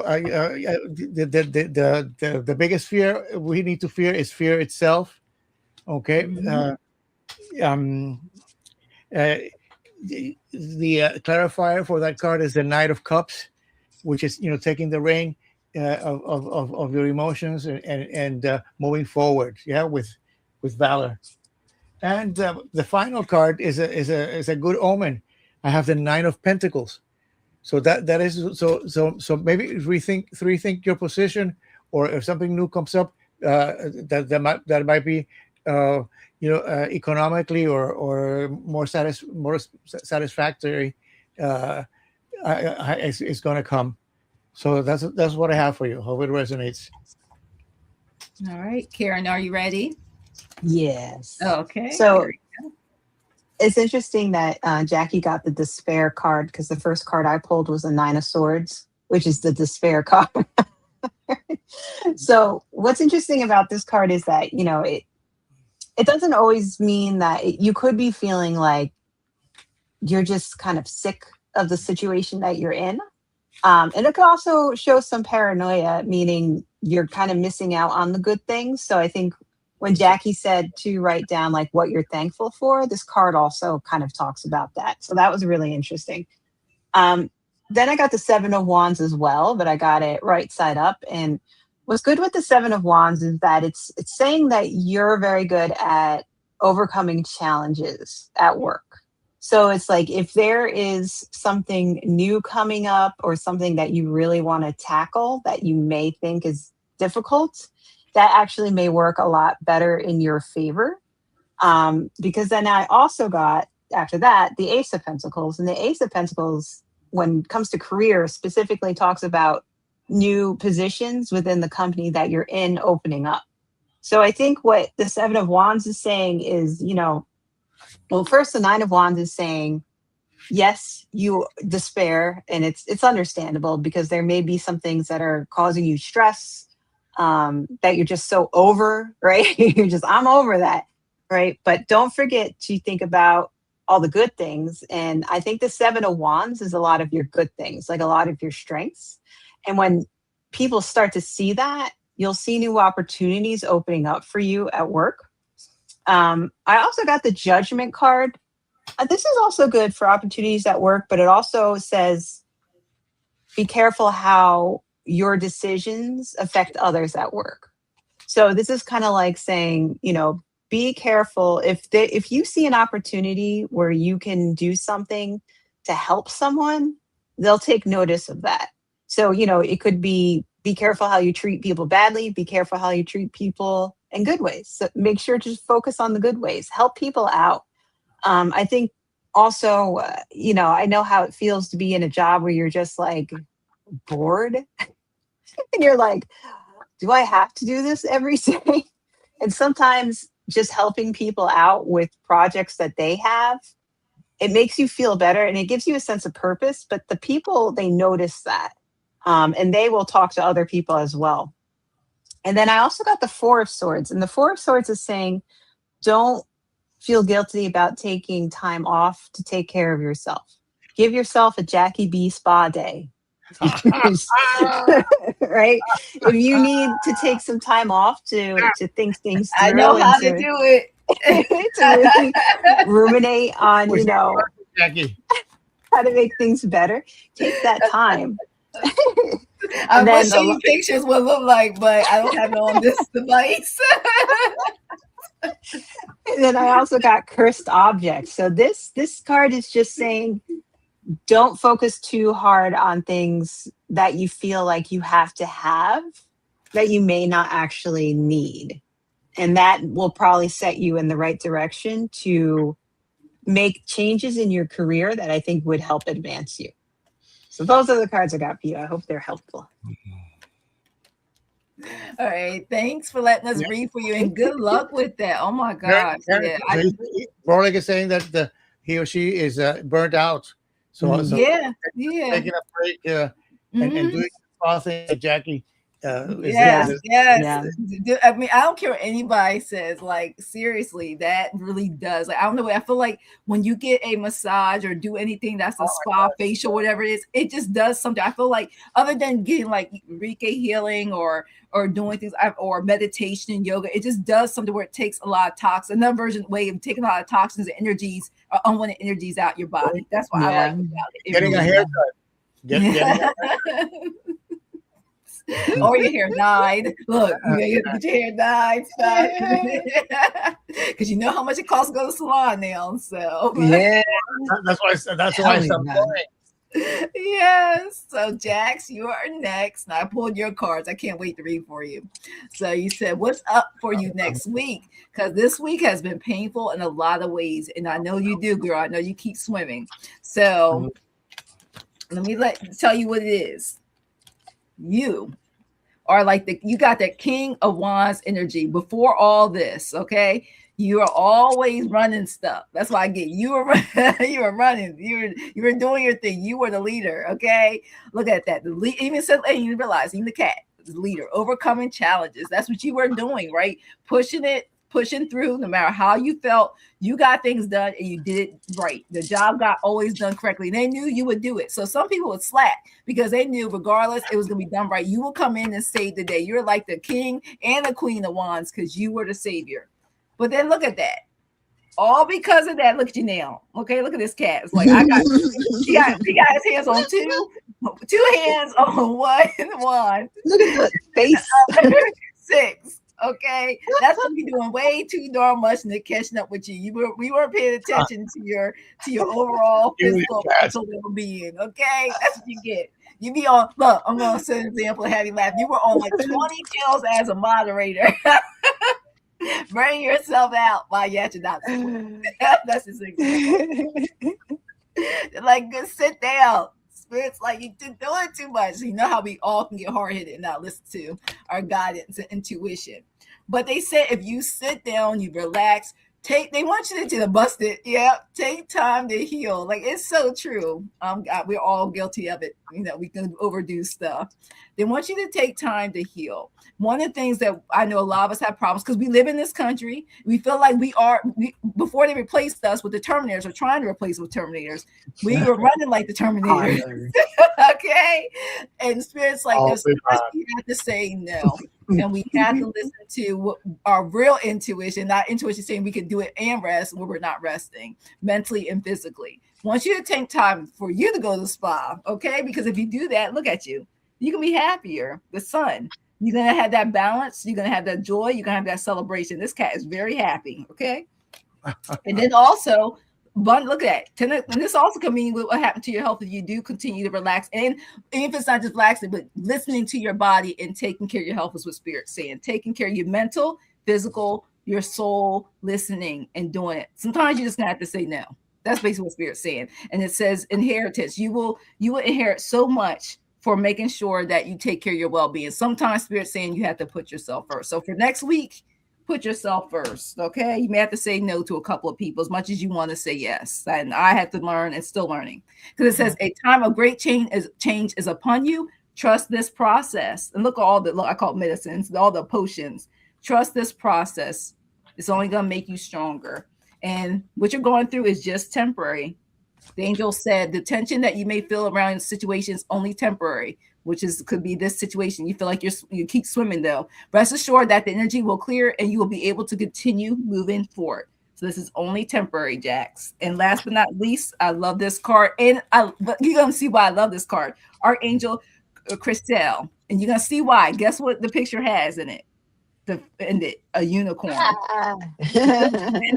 the biggest fear we need to fear is fear itself. Okay. The clarifier for that card is the Knight of Cups, which is taking the reign of your emotions and moving forward, with valor. And the final card is a good omen. I have the 9 of Pentacles, so that is so maybe rethink your position, or if something new comes up that might be economically or more satisfactory, it's going to come. So that's what I have for you. Hope it resonates. All right, Karen, are you ready? Yes. Okay. So it's interesting that Jackie got the despair card, because the first card I pulled was a 9 of Swords, which is the despair card. So what's interesting about this card is that it doesn't always mean that you could be feeling like you're just kind of sick of the situation that you're in. And it could also show some paranoia, meaning you're kind of missing out on the good things. So I think when Jackie said to write down like what you're thankful for, this card also kind of talks about that. So that was really interesting. then I got the Seven of Wands as well, but I got it right side up. And what's good with the Seven of Wands is that it's saying that you're very good at overcoming challenges at work. So it's like if there is something new coming up or something that you really want to tackle that you may think is difficult, that actually may work a lot better in your favor. Because then I also got, after that, the Ace of Pentacles. And the Ace of Pentacles, when it comes to career, specifically talks about new positions within the company that you're in opening up. So I think what the Seven of Wands is saying is, well, first, the Nine of Wands is saying, yes, you despair, and it's understandable because there may be some things that are causing you stress, that you're just so over, right? You're just, I'm over that, right? But don't forget to think about all the good things. And I think the Seven of Wands is a lot of your good things, like a lot of your strengths. And when people start to see that, you'll see new opportunities opening up for you at work. I also got the Judgment card. This is also good for opportunities at work, but it also says, be careful how your decisions affect others at work. So this is kind of like saying, be careful if you see an opportunity where you can do something to help someone, they'll take notice of that. So, it could be careful how you treat people badly, be careful how you treat people in good ways. So make sure to just focus on the good ways, help people out. I think also, I know how it feels to be in a job where you're just like bored and you're like, do I have to do this every day? And sometimes just helping people out with projects that they have, it makes you feel better and it gives you a sense of purpose. But the people, they notice that, and they will talk to other people as well. And then I also got the Four of Swords, and the Four of Swords is saying, don't feel guilty about taking time off to take care of yourself. Give yourself a Jackie B spa day. Right? If you need to take some time off to think things through, I know how to do it. to really ruminate on, Jackie, how to make things better, take that time. I wish you pictures would look like, but I don't have it on this device. And then I also got Cursed Objects. So this card is just saying, don't focus too hard on things that you feel like you have to have that you may not actually need. And that will probably set you in the right direction to make changes in your career that I think would help advance you. So those are the cards I got for you. I hope they're helpful. All right. Thanks for letting us read for you, and good luck with that. Oh my God. Rolik is saying that he or she is burnt out. So taking a break and doing all things that Jackie. Yes. I mean, I don't care what anybody says. Like, seriously, that really does. Like, I don't know. I feel like when you get a massage or do anything that's a spa, facial, whatever it is, it just does something. I feel like other than getting like Reiki healing or doing things or meditation and yoga, it just does something where it takes a lot of toxins. Another way of taking a lot of toxins and energies or unwanted energies out your body. That's what I like about it. Getting a haircut. Getting a haircut. Or your hair dyed. Look, you get your hair dyed stuff. Because you know how much it costs to go to the salon now. So that's why I stopped going. Yes. So Jax, you are next. Now I pulled your cards. I can't wait to read for you. So you said, what's up for you next week? Because this week has been painful in a lot of ways. And I know you do, girl. I know you keep swimming. So let me tell you what it is. You are like you got that King of Wands energy before all this, okay? You are always running stuff. That's why I get you were running. You were doing your thing. You were the leader, okay? Look at that. Even said, hey, you realize even the cat is the leader, overcoming challenges. That's what you were doing, right? Pushing through, no matter how you felt, you got things done and you did it right. The job got always done correctly. And they knew you would do it. So some people would slack because they knew regardless, it was going to be done right. You will come in and save the day. You're like the king and the queen of wands because you were the savior. But then look at that. All because of that. Look at you now. Okay, look at this cat. It's like he got his hands on two hands on one. Look at the face. 6. Okay, that's gonna be doing way too darn much and catching up with you. We weren't paying attention to your overall physical mental well-being. Okay, that's what you get. You be on. Look, I'm gonna set an example of have you laugh. You were on like 20 pills as a moderator. Bring yourself out while you're at your doctor's appointment. That's his example. Like, just sit down. Spirit's like, you're doing too much. You know how we all can get hard-headed and not listen to our guidance and intuition. But they said if you sit down, you relax, they want you to bust it. Yeah, take time to heal. Like, it's so true. We're all guilty of it. You know, we can overdo stuff. They want you to take time to heal. One of the things that I know a lot of us have problems because we live in this country. We feel like before they replaced us with the Terminators or trying to replace us with Terminators, we were running like the Terminators. Okay? And Spirit's like, there's much we have to say no. And we have to listen to our real intuition, not intuition saying we can do it and rest when we're not resting mentally and physically. I want you to take time for you to go to the spa, okay? Because if you do that, look at you. You can be happier. The sun. You're going to have that balance. You're going to have that joy. You're going to have that celebration. This cat is very happy, okay? And then also, look at that. And this also can mean what happened to your health if you do continue to relax. And if it's not just relaxing, but listening to your body and taking care of your health is what Spirit's saying. Taking care of your mental, physical, your soul, listening and doing it. Sometimes you just have to say no. That's basically what Spirit's saying. And it says inheritance. You will inherit so much for making sure that you take care of your well-being. Sometimes Spirit's saying you have to put yourself first. So for next week, put yourself first, okay? You may have to say no to a couple of people as much as you want to say yes. And I had to learn and still learning. Because it says a time of great change is upon you. Trust this process. And look at I call it medicines, all the potions. Trust this process. It's only going to make you stronger. And what you're going through is just temporary. The angel said the tension that you may feel around situations only temporary, which could be this situation. You feel like you keep swimming though. Rest assured that the energy will clear and you will be able to continue moving forward. So this is only temporary, Jax. And last but not least, I love this card. But you're going to see why I love this card. Archangel Christelle. And you're going to see why. Guess what the picture has in it? A unicorn. And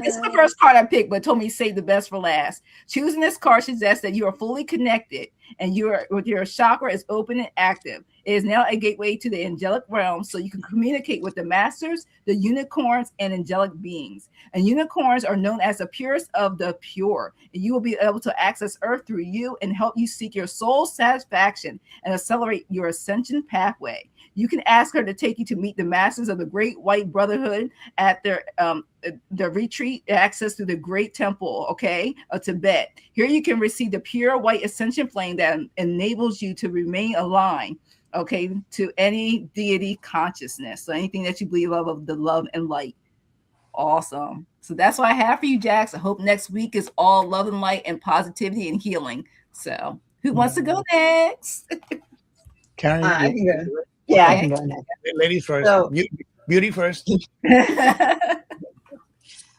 this is the first card I picked, but told me to save the best for last. Choosing this card suggests that you are fully connected and your chakra is open and active. It is now a gateway to the angelic realm, so you can communicate with the masters, the unicorns, and angelic beings. And unicorns are known as the purest of the pure. And you will be able to access Earth through you and help you seek your soul satisfaction and accelerate your ascension pathway. You can ask her to take you to meet the masters of the Great White Brotherhood at their retreat, access to the Great Temple, of Tibet. Here you can receive the pure white ascension flame that enables you to remain aligned, to any deity consciousness. So anything that you believe of the love and light. Awesome. So that's what I have for you, Jax. I hope next week is all love and light and positivity and healing. So who wants to go next? Karen, I can go. Yeah, I can go next. Ladies first. So, beauty first.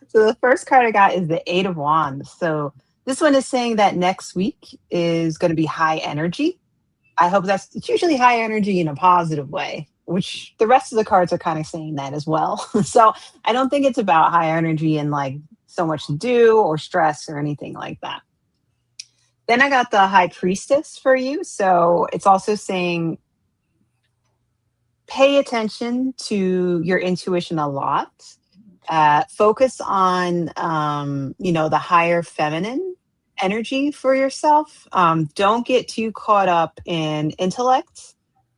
So the first card I got is the 8 of Wands. So this one is saying that next week is going to be high energy. I hope it's usually high energy in a positive way, which the rest of the cards are kind of saying that as well. So I don't think it's about high energy and like so much to do or stress or anything like that. Then I got the High Priestess for you. So it's also saying pay attention to your intuition a lot. Focus on, the higher feminine energy for yourself. Don't get too caught up in intellect.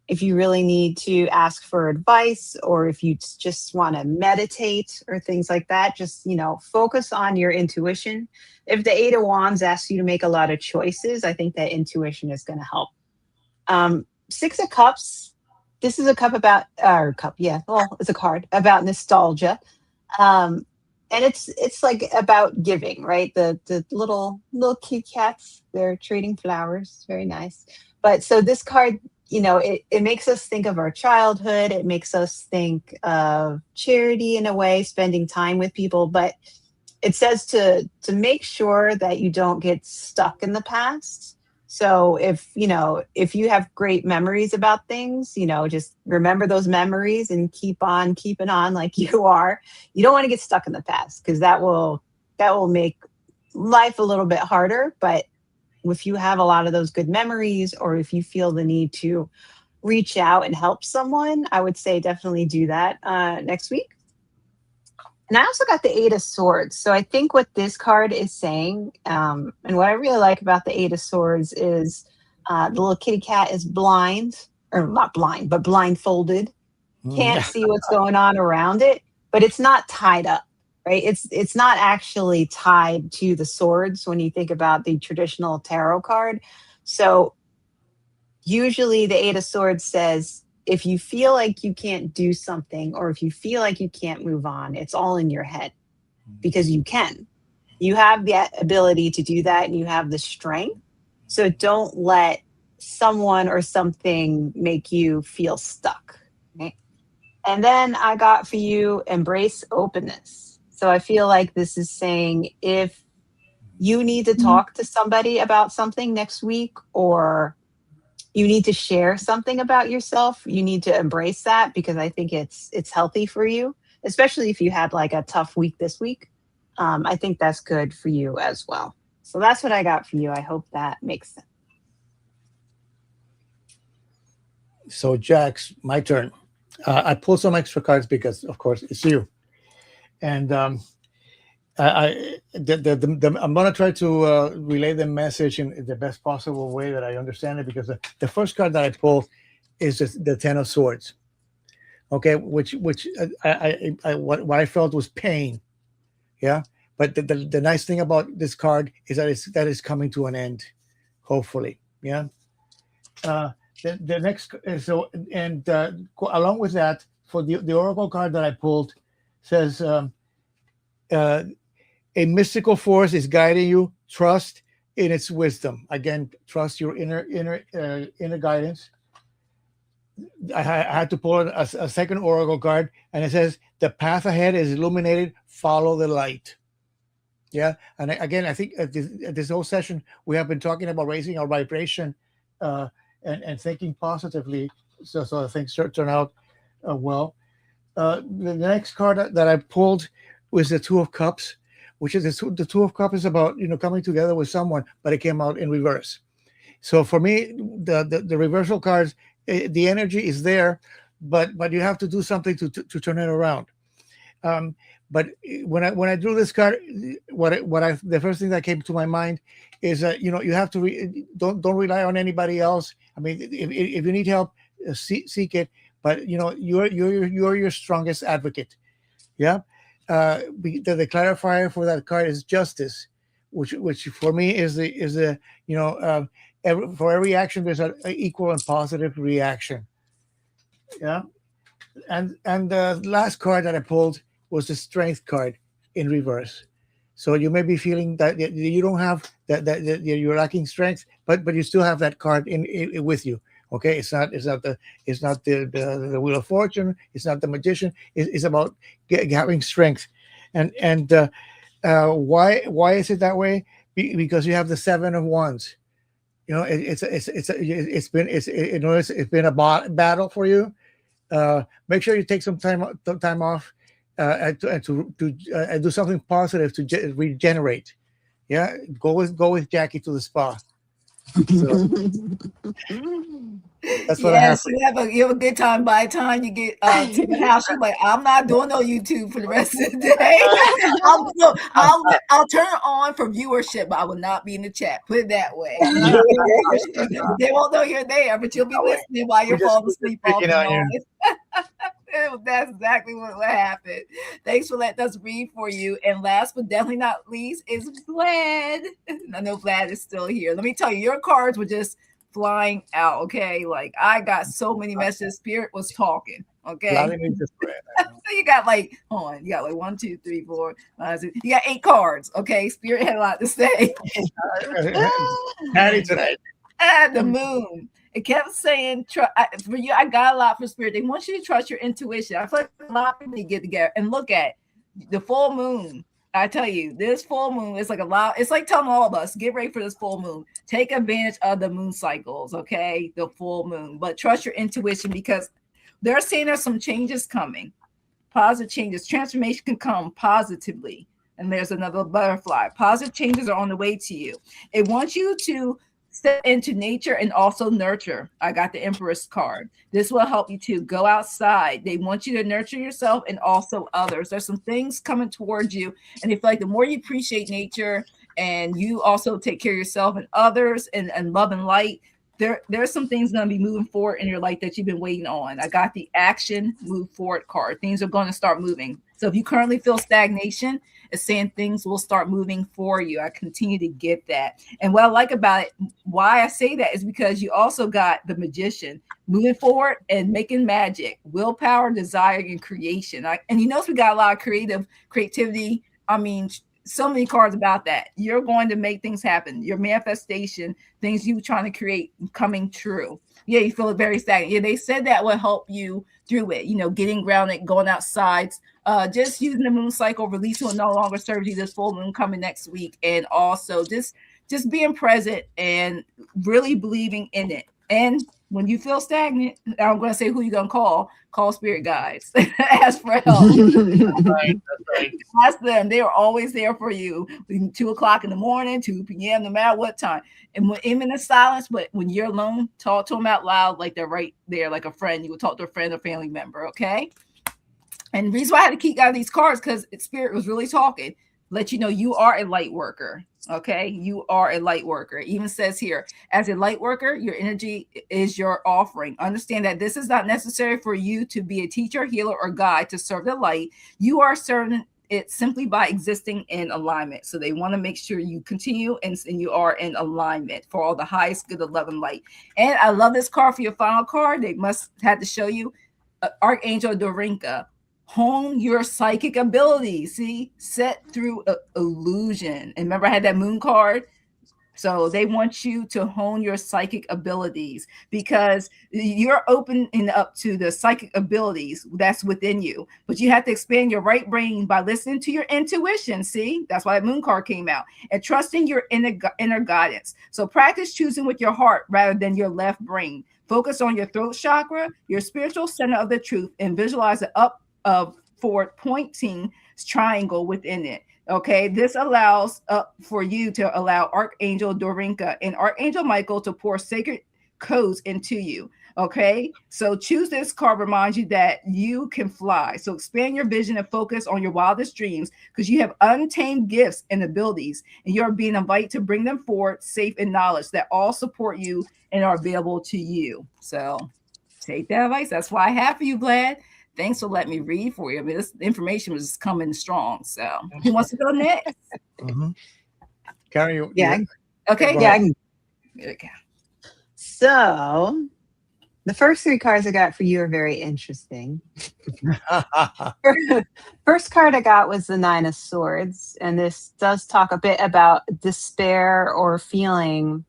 If you really need to ask for advice or if you just want to meditate or things like that, just, focus on your intuition. If the 8 of Wands asks you to make a lot of choices, I think that intuition is going to help. 6 of Cups. This is a cup about, it's a card about nostalgia. And it's like about giving, right? The little cute cats, they're trading flowers. Very nice. But so this card, it makes us think of our childhood. It makes us think of charity in a way, spending time with people. But it says to make sure that you don't get stuck in the past. So if you have great memories about things, just remember those memories and keep on keeping on like you are. You don't want to get stuck in the past, because that will make life a little bit harder. But if you have a lot of those good memories, or if you feel the need to reach out and help someone, I would say definitely do that next week. And I also got the Eight of Swords. So I think what this card is saying, and what I really like about the Eight of Swords is the little kitty cat is blind, or not blind, but blindfolded. Can't see what's going on around it, but it's not tied up, right? It's not actually tied to the swords when you think about the traditional tarot card. So usually the Eight of Swords says, if you feel like you can't do something, or if you feel like you can't move on, it's all in your head, because you can. You have the ability to do that, and you have the strength. So don't let someone or something make you feel stuck. Okay? And then I got for you, embrace openness. So I feel like this is saying, if you need to talk to somebody about something next week, or you need to share something about yourself, you need to embrace that, because I think it's healthy for you, especially if you had like a tough week this week. I think that's good for you as well. So that's what I got for you. I hope that makes sense. So Jax, my turn. I pulled some extra cards because, of course, it's you. And I'm going to try to relay the message in the best possible way that I understand it, because the first card that I pulled is the Ten of Swords. Okay, which what I felt was pain. Yeah, but the nice thing about this card is that it's coming to an end, hopefully. Yeah. The next, so, and along with that, for the Oracle card that I pulled, says a mystical force is guiding you. Trust in its wisdom. Again, trust your inner guidance. I had to pull a second Oracle card, and it says the path ahead is illuminated. Follow the light. Yeah, and again, I think this whole session we have been talking about raising our vibration and thinking positively, so things turn out well. The next card that I pulled was the Two of Cups, which is the Two of Cups is about coming together with someone, but it came out in reverse. So for me, the reversal cards, the energy is there, but you have to do something to turn it around. But when I drew this card, the first thing that came to my mind is that you have to don't rely on anybody else. I mean, if you need help, seek it. But you're your strongest advocate. Yeah. The clarifier for that card is justice, which for me is the for every action there's an equal and positive reaction. Yeah. And the last card that I pulled was the Strength card in reverse. So you may be feeling that you don't have that you're lacking strength, but you still have that card in with you. Okay, it's not the Wheel of Fortune. It's not the Magician. It's about having strength, and why is it that way? Because you have the Seven of Wands. It's been a battle for you. Make sure you take some time off and to do something positive to regenerate. Yeah, go with Jackie to the spa. So, that's what yes, you have a good time. By the time you get to the house, you're like, I'm not doing no YouTube for the rest of the day. I'll turn it on for viewership, but I will not be in the chat. Put it that way. They won't know you're there, but you'll be listening while you're falling asleep off and on. That's exactly what happened. Thanks for letting us read for you. And last but definitely not least is Vlad. I know Vlad is still here. Let me tell you, your cards were just flying out. Okay, like I got so many messages. Spirit was talking. Okay, so you got like, hold on, you got like 1, 2, 3, 4, 5, 6. You got 8 cards. Okay, Spirit had a lot to say. Patty tonight. The Moon. It kept saying, for you, I got a lot for Spirit. They want you to trust your intuition. I feel like a lot of people need to get together and look at the full moon I tell you, this full moon is like it's like telling all of us, get ready for this full moon. Take advantage of the moon cycles, okay? The full moon. But trust your intuition, because they're saying there's some changes coming. Positive changes. Transformation can come positively. And there's another butterfly. Positive changes are on the way to you. It wants you to step into nature and also nurture. I got the Empress card. This will help you to go outside. They want you to nurture yourself and also others. There's some things coming towards you, and they feel like the more you appreciate nature and you also take care of yourself and others and love and light, there's some things going to be moving forward in your life that you've been waiting on. I got the action move forward card. Things are going to start moving. So if you currently feel stagnation, it's saying things will start moving for you. I continue to get that. And what I like about it, why I say that, is because you also got the Magician moving forward and making magic, willpower, desire, and creation. And you notice we got a lot of creativity. I mean, so many cards about that. You're going to make things happen. Your manifestation, things you trying to create coming true. Yeah, you feel very stagnant. Yeah, they said that will help you through it. You know, getting grounded, going outside, just using the moon cycle, releasing will no longer serve you. This full moon coming next week, and also just being present and really believing in it. And when you feel stagnant, I'm going to say who you're going to call spirit guides. Ask for help. That's right. Ask them. They are always there for you. 2 o'clock in the morning, 2 p.m., no matter what time. And when I'm in the silence, but when you're alone, talk to them out loud like they're right there, like a friend. You would talk to a friend or family member, okay? And the reason why I had to keep out these cards, because spirit was really talking. Let you know you are a light worker. Okay, you are a light worker. It even says here, as a light worker, your energy is your offering. Understand that this is not necessary for you to be a teacher, healer, or guide to serve the light. You are serving it simply by existing in alignment. So they want to make sure you continue and you are in alignment for all the highest good of love and light. And I love this card for your final card. They must have to show you Archangel Dorinka. Hone your psychic abilities. See, set through illusion. And remember, I had that moon card. So they want you to hone your psychic abilities, because you're opening up to the psychic abilities that's within you. But you have to expand your right brain by listening to your intuition. See, that's why that moon card came out, and trusting your inner guidance. So practice choosing with your heart rather than your left brain. Focus on your throat chakra, your spiritual center of the truth, and visualize the forward pointing triangle within it. Okay, this allows for you to allow Archangel Dorinka and Archangel Michael to pour sacred codes into you. Okay, so choose this card, reminds you that you can fly. So expand your vision and focus on your wildest dreams, because you have untamed gifts and abilities, and you're being invited to bring them forward safe in knowledge that all support you and are available to you. So take that advice. That's why I have for you, Vlad. Thanks for letting me read for you. I mean, this information was coming strong. So who wants to go next? Karen, okay. Yeah, I can. Okay. So the first 3 cards I got for you are very interesting. First card I got was the 9 of Swords. And this does talk a bit about despair or feeling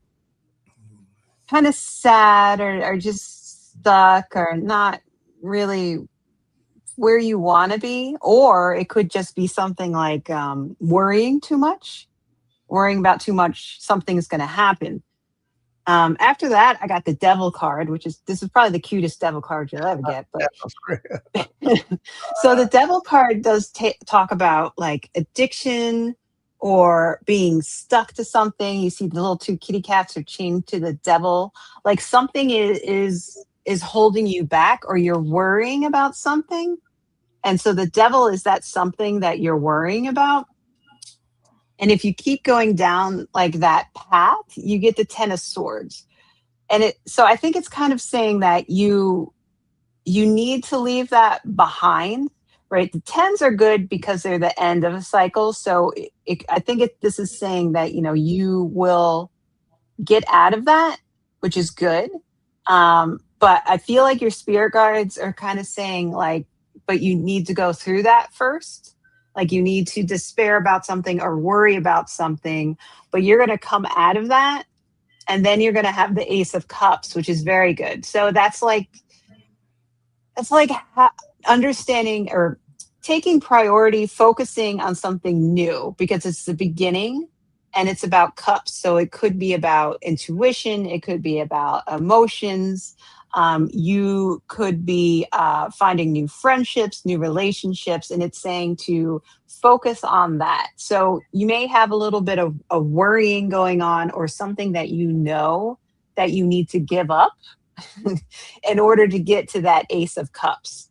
kind of sad or just stuck or not really where you want to be. Or it could just be something like worrying about too much, something's going to happen. After that, I got the Devil card, this is probably the cutest Devil card you'll ever get. But so the Devil card does talk about like addiction or being stuck to something. You see the little 2 kitty cats are chained to the devil. Like something is holding you back, or you're worrying about something. And so the devil is that something that you're worrying about. And if you keep going down like that path, you get the 10 of Swords. And so I think it's kind of saying that you need to leave that behind, right? The 10s are good because they're the end of a cycle. So I think this is saying that, you will get out of that, which is good. But I feel like your spirit guides are kind of saying like, but you need to go through that first. Like you need to despair about something or worry about something, but you're going to come out of that. And then you're going to have the Ace of Cups, which is very good. So that's like understanding or taking priority, focusing on something new because it's the beginning and it's about cups. So it could be about intuition, it could be about emotions. You could be finding new friendships, new relationships, and it's saying to focus on that. So you may have a little bit of worrying going on or something that you know that you need to give up in order to get to that Ace of Cups.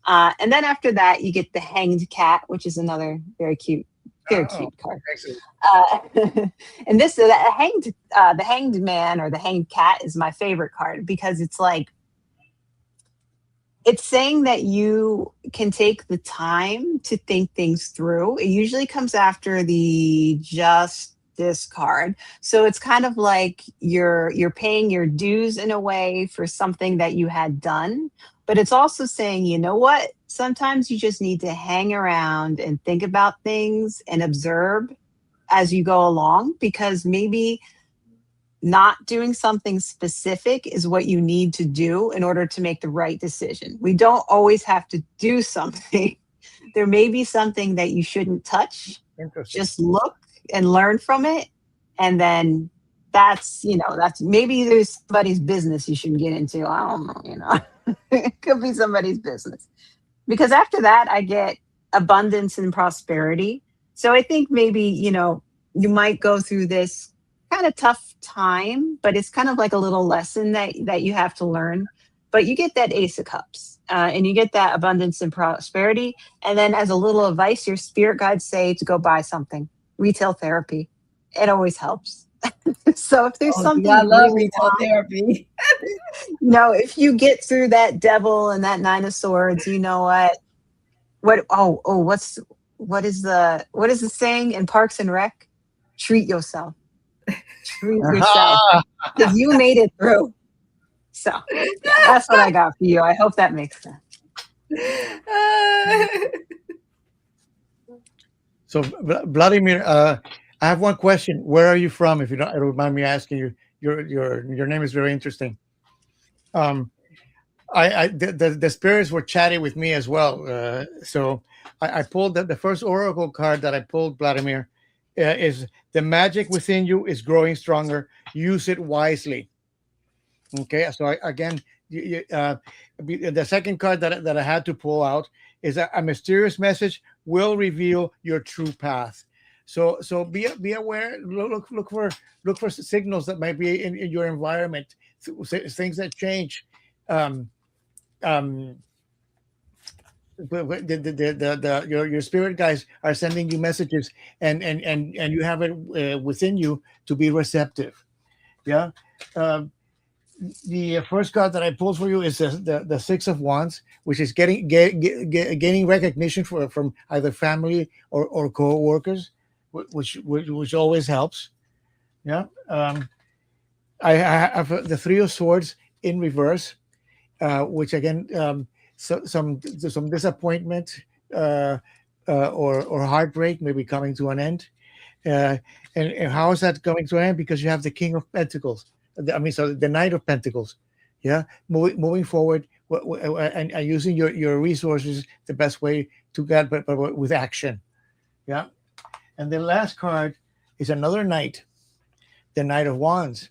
And then after that, you get the Hanged Cat, which is another very cute card. And this the Hanged Man or the Hanged Cat is my favorite card because it's like it's saying that you can take the time to think things through. It usually comes after the Justice card, so it's kind of like you're paying your dues in a way for something that you had done. But it's also saying, you know what? Sometimes you just need to hang around and think about things and observe as you go along, because maybe not doing something specific is what you need to do in order to make the right decision. We don't always have to do something. There may be something that you shouldn't touch. Just look and learn from it. And then that's maybe there's somebody's business you shouldn't get into. I don't know, it could be somebody's business. Because after that, I get abundance and prosperity. So I think maybe, you might go through this kind of tough time, but it's kind of like a little lesson that you have to learn. But you get that Ace of Cups and you get that abundance and prosperity. And then as a little advice, your spirit guides say to go buy something. Retail therapy. It always helps. So if there's something I love retail therapy. If you get through that devil and that Nine of Swords, you know what is the saying in Parks and Rec? Treat yourself. Treat yourself. Because you made it through. So that's what I got for you. I hope that makes sense. So Vladimir, I have one question. Where are you from? If you don't mind me asking you, your name is very interesting. The spirits were chatting with me as well. So I pulled the first oracle card that I pulled, Vladimir, is the magic within you is growing stronger. Use it wisely. Okay. So the second card that I had to pull out is a mysterious message will reveal your true path. So be aware. Look for signals that might be in your environment. Things that change. Your spirit guides are sending you messages, and you have it within you to be receptive. Yeah. The first card that I pulled for you is the Six of Wands, which is gaining recognition from either family or co-workers, which always helps. Yeah. I have the Three of Swords in reverse, which again, some disappointment or heartbreak may be coming to an end. And how is that coming to an end? Because you have the King of Pentacles. So the Knight of Pentacles. Yeah, moving forward and using your resources the best way to get, but with action. Yeah, and the last card is another Knight, the Knight of Wands.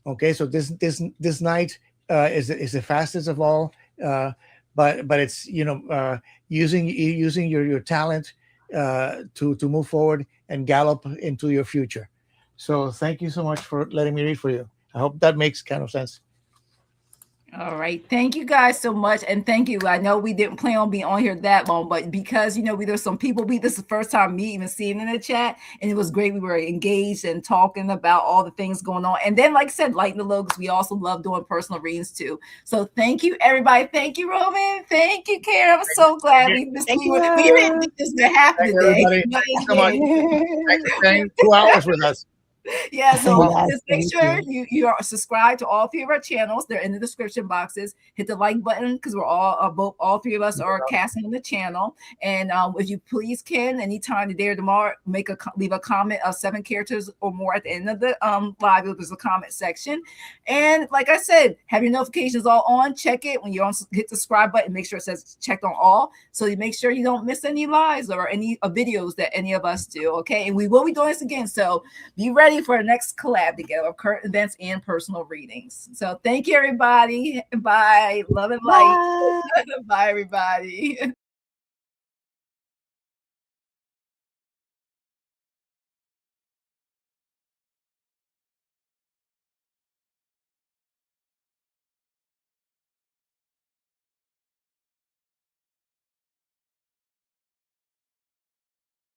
Okay, so this Knight is the fastest of all, but it's using your talent to move forward and gallop into your future. So thank you so much for letting me read for you. I hope that makes kind of sense. All right. Thank you guys so much. And thank you. I know we didn't plan on being on here that long, but because, there's some people, this is the first time me even seeing in the chat, and it was great. We were engaged and talking about all the things going on. And then, like I said, lighten the load, because we also love doing personal readings too. So thank you, everybody. Thank you, Roman. Thank you, Karen. I'm so glad we didn't think this would happen today. Thanks so much. Thanks for staying 2 hours with us. Yeah, so just make sure you are subscribed to all 3 of our channels. They're in the description boxes. Hit the like button because we're all 3 of us are casting on the channel. And if you please can, anytime today or tomorrow, leave a comment of 7 characters or more at the end of the live. There's a comment section. And like I said, have your notifications all on. Check it when you hit the subscribe button. Make sure it says checked on all, so you make sure you don't miss any lives or any videos that any of us do. Okay, and we will be doing this again, so be ready for the next collab together of current events and personal readings. So thank you, everybody. Bye. Love and light. Bye, everybody.